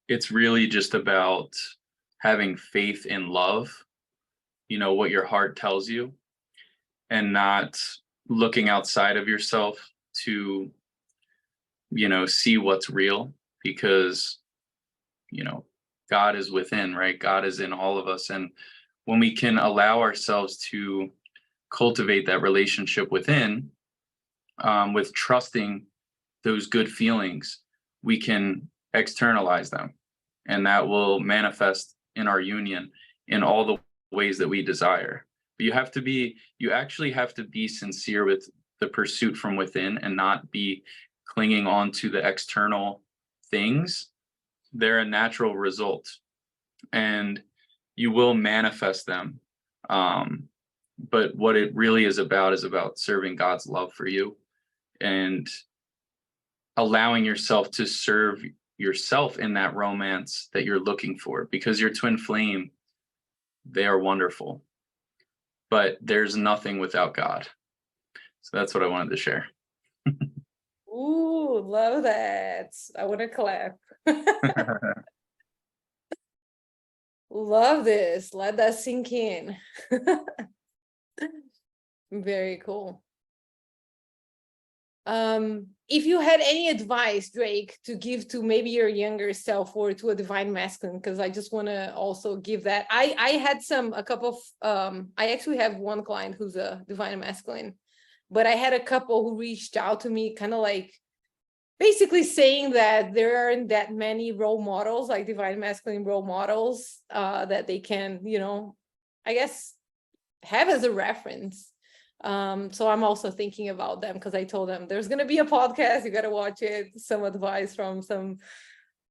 it's really just about having faith in love, what your heart tells you, and not looking outside of yourself to, see what's real, because, God is within, right? God is in all of us. And when we can allow ourselves to cultivate that relationship within, with trusting those good feelings, we can externalize them, and that will manifest in our union in all the ways that we desire. But you actually have to be sincere with the pursuit from within, and not be clinging on to the external things. They're a natural result, and you will manifest them. But what it really is about serving God's love for you, and allowing yourself to serve yourself in that romance that you're looking for, because your twin flame, they are wonderful, but there's nothing without God. So that's what I wanted to share. Ooh, love that. I want to clap. Love this. Let that sink in. Very cool. If you had any advice, Drake, to give to maybe your younger self or to a divine masculine, because I just want to also give that. I had I actually have one client who's a divine masculine, but I had a couple who reached out to me kind of like basically saying that there aren't that many role models, like divine masculine role models, that they can, I guess, have as a reference. So I'm also thinking about them, because I told them there's going to be a podcast, you got to watch it, some advice from some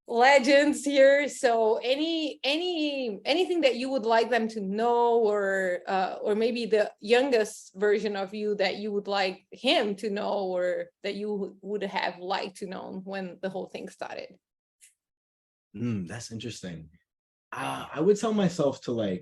legends here. So anything that you would like them to know, or maybe the youngest version of you that you would like him to know, or that you would have liked to know when the whole thing started. That's interesting. I would tell myself to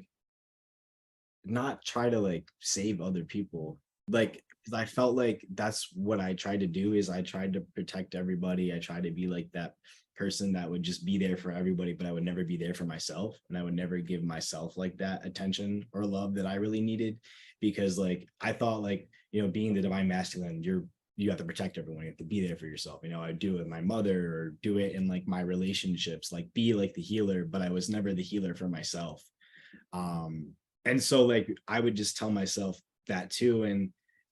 not try to save other people. I felt like that's what I tried to do, is I tried to protect everybody. I tried to be that person that would just be there for everybody, but I would never be there for myself, and I would never give myself that attention or love that I really needed, because I thought being the divine masculine, you have to protect everyone, you have to be there for yourself. I do it with my mother, or do it in my relationships, be the healer, but I was never the healer for myself. And so I would just tell myself that too.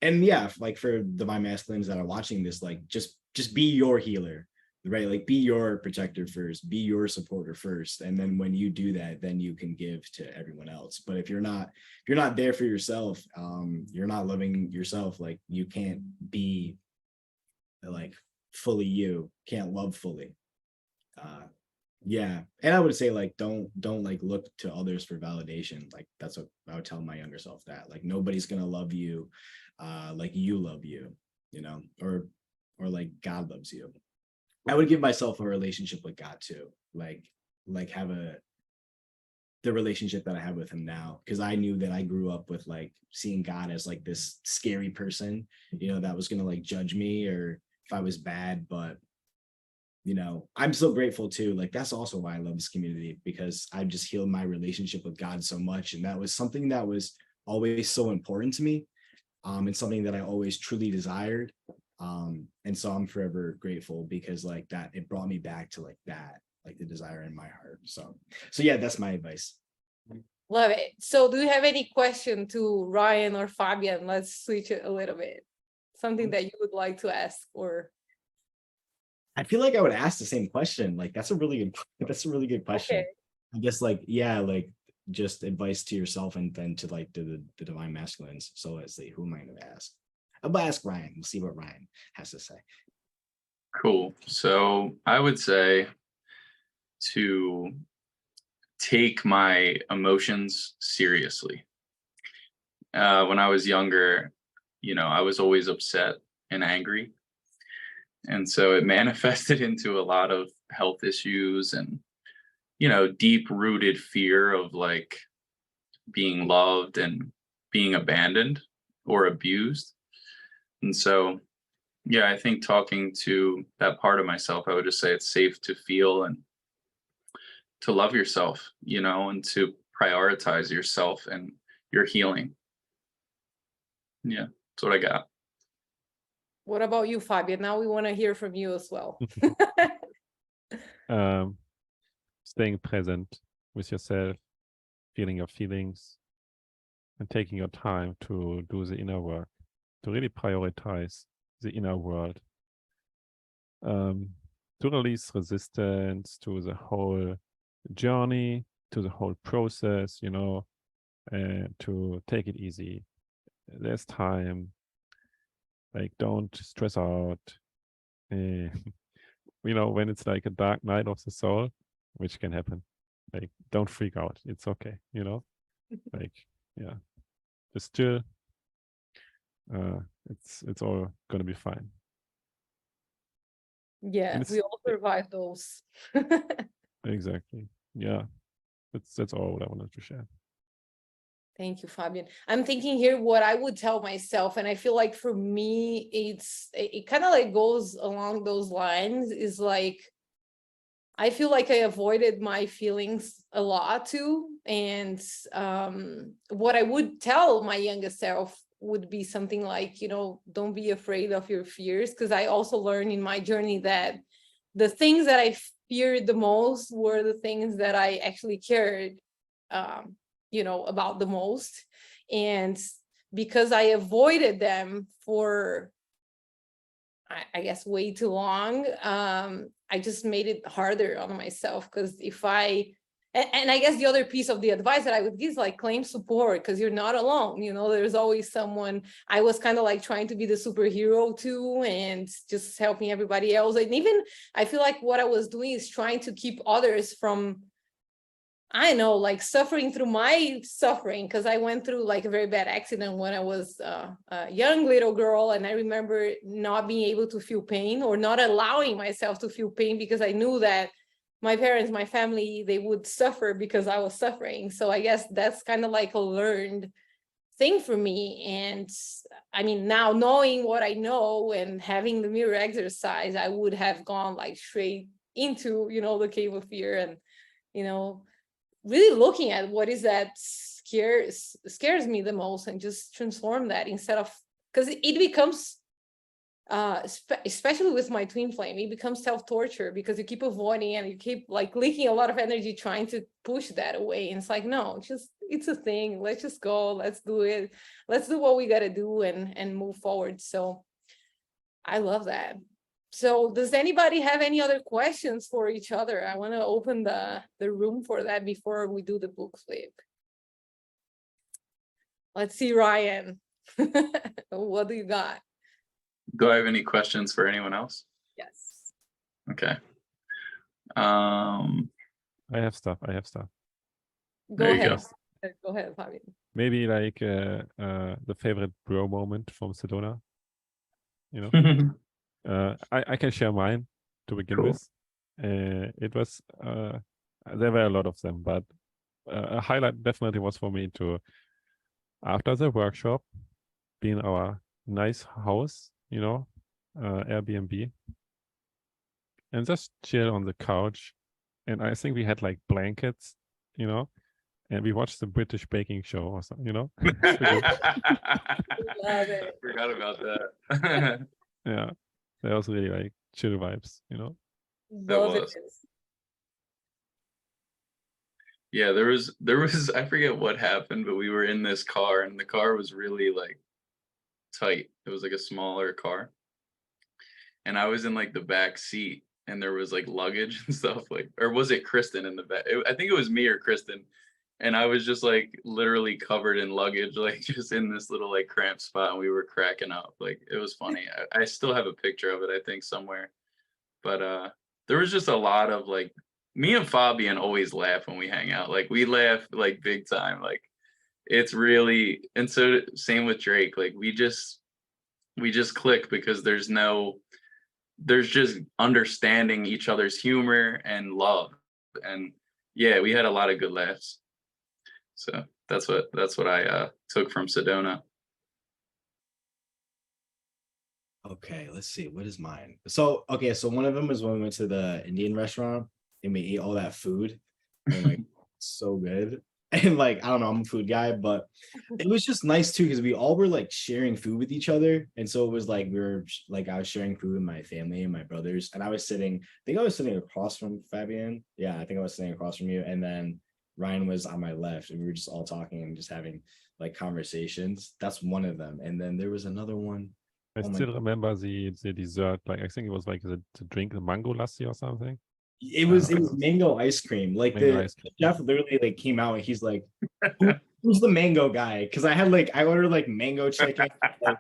And yeah, for divine masculines that are watching this, just be your healer, right? Be your protector first, be your supporter first. And then when you do that, then you can give to everyone else. But if you're not there for yourself, you're not loving yourself, you can't be fully you, can't love fully. Yeah. And I would say don't look to others for validation. That's what I would tell my younger self, that nobody's gonna love you like you love you, or God loves you. I would give myself a relationship with God too, have the relationship that I have with him now, because I knew that I grew up with seeing God as this scary person, that was gonna judge me, or if I was bad. But I'm so grateful too. That's also why I love this community, because I've just healed my relationship with God so much. And that was something that was always so important to me. And something that I always truly desired. And so I'm forever grateful, because that, it brought me back to that, the desire in my heart. So yeah, that's my advice. Love it. So do you have any question to Ryan or Fabian? Let's switch it a little bit. Something that you would like to ask, or I feel like I would ask the same question. That's a really good question. Okay. I guess just advice to yourself, and then to the divine masculines. So let's see, who am I going to ask? I'm going to ask Ryan. We'll see what Ryan has to say. Cool. So I would say to take my emotions seriously. When I was younger, I was always upset and angry. And so it manifested into a lot of health issues, and, deep rooted fear of being loved and being abandoned or abused. And so Yeah, I think talking to that part of myself, I would just say it's safe to feel and to love yourself, you know, and to prioritize yourself and your healing. Yeah, that's what I got. What about you, Fabian? Now we want to hear from you as well. Staying present with yourself, feeling your feelings, and taking your time to do the inner work, to really prioritize the inner world, to release resistance to the whole journey, to the whole process, you know, and to take it easy. There's time. Like, don't stress out. You know, when it's like a dark night of the soul, which can happen, like, don't freak out. It's okay, you know, like, yeah, just chill. It's all gonna be fine. Yeah, we all survive those. Exactly. Yeah, that's all what I wanted to share. Thank you, Fabian. I'm thinking here what I would tell myself, and I feel like for me, it kind of like goes along those lines, is like, I feel like I avoided my feelings a lot too. And what I would tell my younger self would be something like, you know, don't be afraid of your fears. Because I also learned in my journey that the things that I feared the most were the things that I actually cared, you know, about the most. And because I avoided them for, I guess, way too long, I just made it harder on myself. Because if and I guess the other piece of the advice that I would give is like, claim support, because you're not alone. You know, there's always someone. I was kind of like trying to be the superhero too, and just helping everybody else. And even I feel like what I was doing is trying to keep others from, I know, like suffering through my suffering, because I went through like a very bad accident when I was a young little girl. And I remember not being able to feel pain, or not allowing myself to feel pain, because I knew that my parents, my family, they would suffer because I was suffering. So I guess that's kind of like a learned thing for me. And I mean, now knowing what I know and having the mirror exercise, I would have gone like straight into, you know, the cave of fear, and, you know, really looking at what is that scares me the most, and just transform that, instead of, because it becomes especially with my twin flame, it becomes self-torture, because you keep avoiding and you keep like leaking a lot of energy trying to push that away. And it's like, no, just, it's a thing, let's just go, let's do it, let's do what we got to do, and move forward. So I love that. So does anybody have any other questions for each other? I want to open the room for that before we do the book flip. Let's see, Ryan. What do you got? Do I have any questions for anyone else? Yes. Okay. I have stuff. Go There you ahead. go. Go ahead, Fabian. Maybe like the favorite bro moment from Sedona, you know. I can share mine to begin Cool. with. It was there were a lot of them, but a highlight definitely was for me to, after the workshop, be in our nice house, you know, Airbnb, and just chill on the couch. And I think we had like blankets, you know, and we watched the British baking show or something, you know. Love it. Forgot about that. Yeah, that was really like chill vibes, you know. Love it. Yeah, there was I forget what happened, but we were in this car, and the car was really like tight. It was like a smaller car, and I was in like the back seat, and there was like luggage and stuff, like, or was it Kristen in the back? I think it was me or Kristen, and I was just like literally covered in luggage, like just in this little like cramped spot, and we were cracking up. Like, it was funny. I still have a picture of it, I think, somewhere. But there was just a lot of like, me and Fabian always laugh when we hang out. Like, we laugh like big time. Like, it's really, and so same with Drake. Like, we just click, because there's just understanding each other's humor and love. And yeah, we had a lot of good laughs. So that's what I took from Sedona. Okay, let's see. What is mine? So, okay, so one of them was when we went to the Indian restaurant and we ate all that food. And like, so good. And like, I don't know, I'm a food guy, but it was just nice too, because we all were like sharing food with each other. And so it was like, I was sharing food with my family and my brothers. And I think I was sitting across from Fabian. Yeah, I think I was sitting across from you. And then Ryan was on my left and we were just all talking and just having like conversations. That's one of them. And then there was another one. I Oh my still remember the dessert. Like I think it was like the drink, the mango lassi or something. It was mango ice cream. Like Mango ice cream. the chef literally like came out and he's like, who's the mango guy? Because I ordered like mango chicken, like,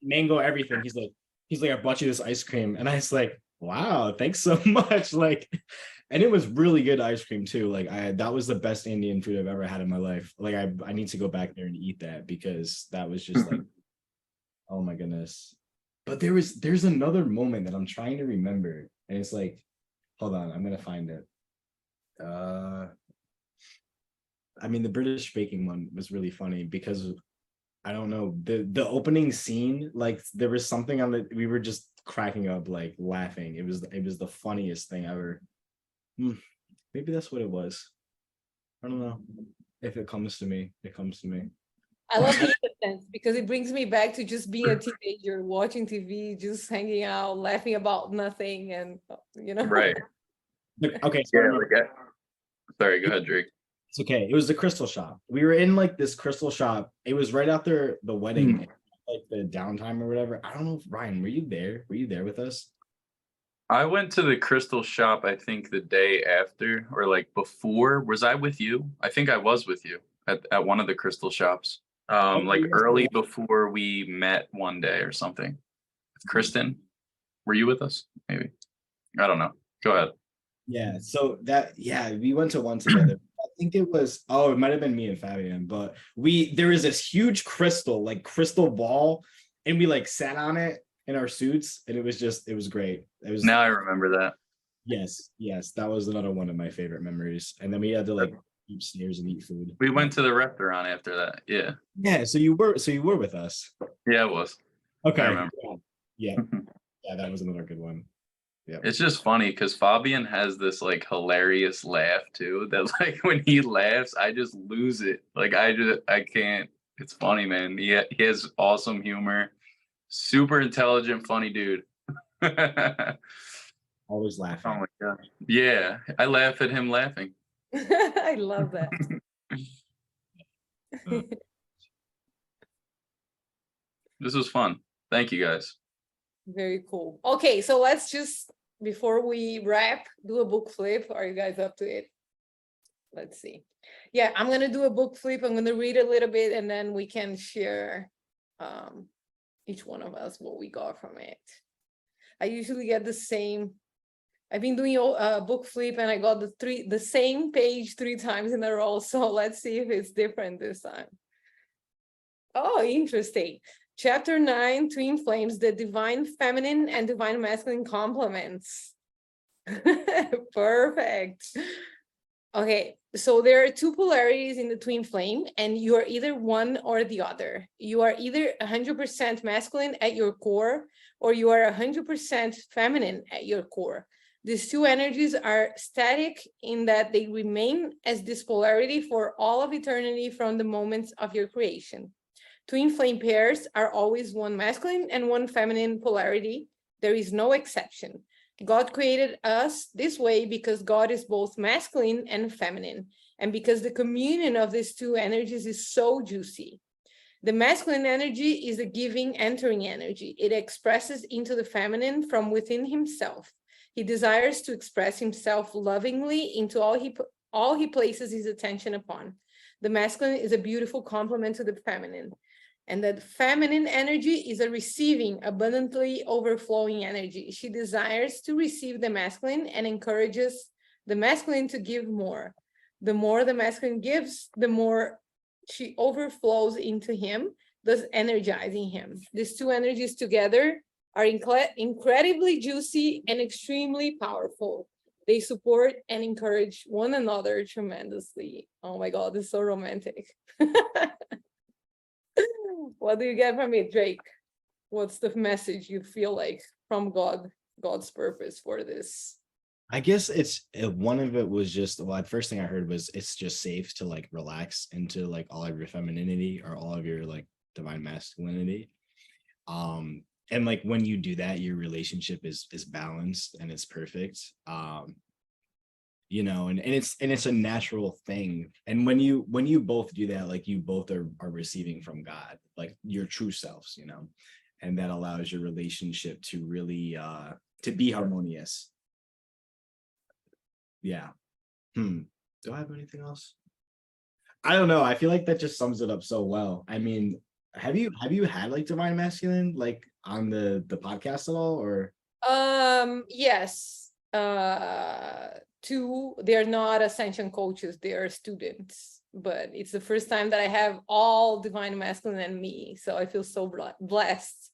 mango everything. He's like, I bought you this ice cream. And I was like, wow, thanks so much. Like, and it was really good ice cream too. Like that was the best Indian food I've ever had in my life. Like I need to go back there and eat that because that was just like, oh my goodness. But there's another moment that I'm trying to remember. And it's like, hold on, I'm gonna find it. I mean, the British baking one was really funny because I don't know, the opening scene, like there was something on we were just cracking up, like laughing. It was the funniest thing ever. Maybe that's what it was. I don't know. If it comes to me, it comes to me. I love the innocence because it brings me back to just being a teenager, watching TV, just hanging out, laughing about nothing, and Right. Okay. Yeah. Sorry, go ahead, Drake. It's okay. It was the crystal shop. We were in like this crystal shop. It was right after the wedding, like the downtime or whatever. I don't know if Ryan, were you there? Were you there with us? I went to the crystal shop, I think the day after or like before. Was I with you? I think I was with you at one of the crystal shops. Like early before we met one day or something. Kristen, were you with us? Maybe. I don't know. Go ahead. Yeah. So we went to one together. I think it might have been me and Fabian, but there was this huge crystal ball, and we like sat on it in our suits, and it was great. Now I remember that. Yes, that was another one of my favorite memories. And then we had to like upstairs and eat food. We went to the restaurant after that. Yeah. So you were with us. Yeah, it was. Okay. I remember. Yeah. Yeah, that was another good one. Yeah. It's just funny because Fabian has this like hilarious laugh too. That like when he laughs, I just lose it. Like I can't. It's funny, man. He has awesome humor. Super intelligent, funny dude. Always laughing. Oh my gosh. Yeah, I laugh at him laughing. I love that. This was fun. Thank you guys. Very cool. Okay, so let's just, before we wrap, do a book flip. Are you guys up to it? Let's see. Yeah, I'm gonna do a book flip. I'm gonna read a little bit and then we can share each one of us what we got from it. I usually get the same. I've been doing a book flip and I got the same page 3 times in a row. So let's see if it's different this time. Oh, interesting. Chapter 9, Twin Flames, the Divine Feminine and Divine Masculine Complements. Perfect. Okay, so there are 2 polarities in the twin flame, and you are either one or the other. You are either 100% masculine at your core, or you are 100% feminine at your core. These 2 energies are static in that they remain as this polarity for all of eternity from the moments of your creation. Twin flame pairs are always one masculine and one feminine polarity. There is no exception. God created us this way because God is both masculine and feminine, and because the communion of these 2 energies is so juicy. The masculine energy is a giving, entering energy. It expresses into the feminine from within himself. He desires to express himself lovingly into all he places his attention upon. The masculine is a beautiful complement to the feminine. And that feminine energy is a receiving, abundantly overflowing energy. She desires to receive the masculine and encourages the masculine to give more. The more the masculine gives, the more she overflows into him, thus energizing him. These 2 energies together are incredibly juicy and extremely powerful. They support and encourage one another tremendously. Oh my God, this is so romantic. What do you get from it, Drake? what's the message you feel like from God's purpose for this? I guess one of it was just, well, the first thing I heard was it's just safe to like relax into like all of your femininity or all of your like divine masculinity. And like when you do that, your relationship is balanced and it's perfect. You know, and it's a natural thing. And when you both do that, like you both are receiving from God, like your true selves, you know, and that allows your relationship to really to be harmonious. Yeah. Do I have anything else? I don't know. I feel like that just sums it up so well. I mean, have you had like Divine Masculine like on the podcast at all, or? Yes. Two, they're not ascension coaches, they are students, but it's the first time that I have all Divine Masculine and me, so I feel so blessed.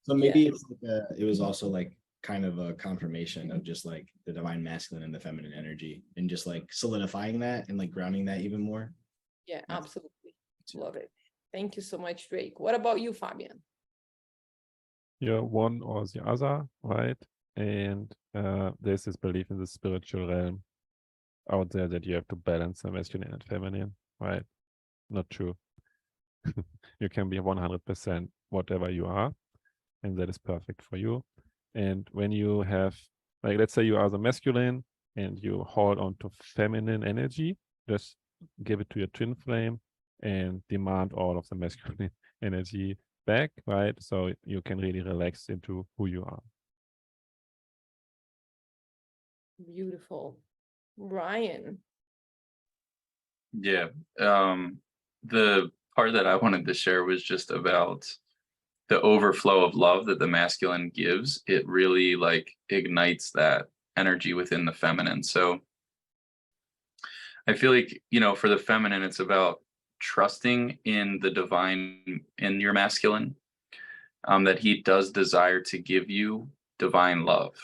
So maybe it's like it was also like kind of a confirmation of just like the Divine Masculine and the feminine energy, and just like solidifying that and like grounding that even more. Yeah, absolutely. Love it. Thank you so much, Drake. What about you, Fabian? You're one or the other, right? And there's this belief in the spiritual realm out there that you have to balance the masculine and feminine, right? Not true. You can be 100% whatever you are, and that is perfect for you. And when you have, like, let's say you are the masculine and you hold on to feminine energy, just give it to your twin flame and demand all of the masculine energy back, right? So you can really relax into who you are. Beautiful. Ryan. Yeah. The part that I wanted to share was just about the overflow of love that the masculine gives. It really like ignites that energy within the feminine. So I feel like, you know, for the feminine, it's about trusting in the divine in your masculine, that he does desire to give you divine love.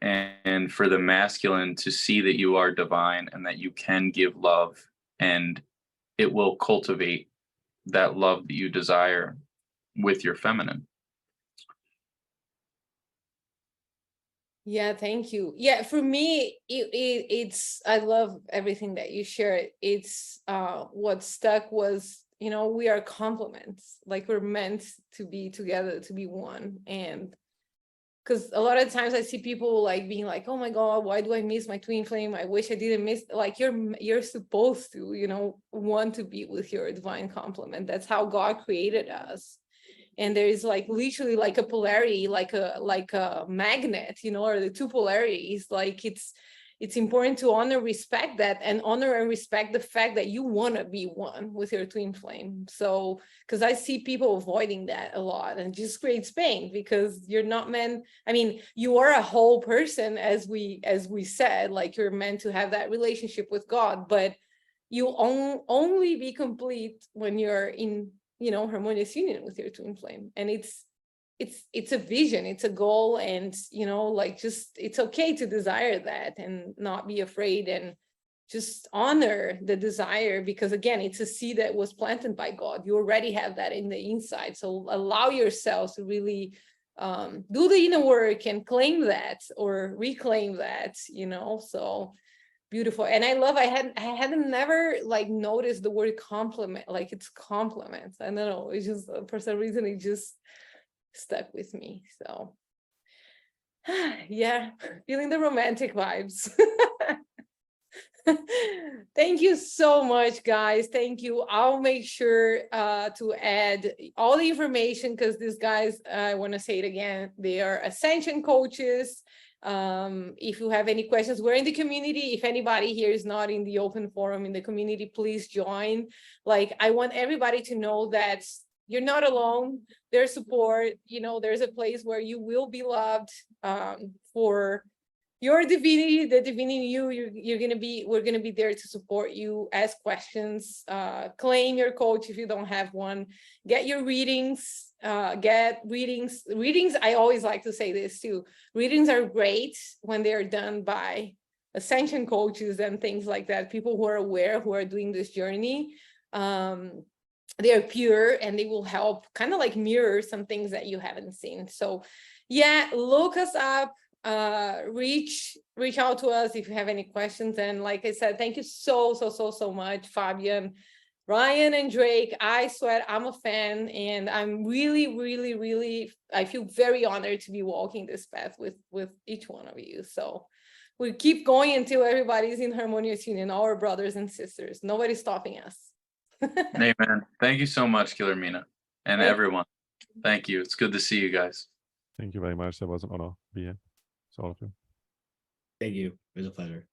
And for the masculine to see that you are divine and that you can give love, and it will cultivate that love that you desire with your feminine. Yeah, thank you. Yeah, for me, it's I love everything that you shared. It's what stuck was, you know, we are complements. Like we're meant to be together, to be one. And because a lot of times I see people like being like, oh my God, why do I miss my twin flame? I wish I didn't miss. Like you're supposed to, you know, want to be with your divine complement. That's how God created us. And there is like literally like a polarity, like a magnet, you know, or the two polarities. Like it's important to honor, respect that, and honor and respect the fact that you want to be one with your twin flame. So, because I see people avoiding that a lot, and it just creates pain because you're not meant. I mean, you are a whole person, as we said, like you're meant to have that relationship with God, but you only be complete when you're in, you know, harmonious union with your twin flame. And it's a vision, it's a goal, and, you know, like just it's okay to desire that and not be afraid, and just honor the desire, because again, it's a seed that was planted by God. You already have that in the inside. So allow yourself to really do the inner work and claim that, or reclaim that, you know. So beautiful. And I love, I hadn't never like noticed the word compliment, like it's compliments. I don't know, it's just for some reason it just stuck with me. So yeah, feeling the romantic vibes. Thank you so much, guys. Thank you. I'll make sure to add all the information, because these guys, I want to say it again, they are Ascension Coaches. If you have any questions, we're in the community. If anybody here is not in the open forum in the community, please join. Like, I want everybody to know that you're not alone. There's support, you know, there's a place where you will be loved for your divinity, the divinity you're gonna be, we're gonna be there to support you. Ask questions, claim your coach if you don't have one, get your readings, get readings. I always like to say this too. Readings are great when they're done by ascension coaches and things like that, people who are aware, who are doing this journey. they are pure, and they will help kind of like mirror some things that you haven't seen. So yeah, look us up, reach out to us if you have any questions. And like I said, thank you so much, Fabian, Ryan, and Drake. I swear I'm a fan, and I'm really, I feel very honored to be walking this path with each one of you. So we keep going until everybody's in harmonious union, our brothers and sisters. Nobody's stopping us. Amen. Thank you so much, Killer Mina, and everyone. Thank you. It's good to see you guys. Thank you very much. That was an honor to be here. It's all of you. Thank you. It was a pleasure.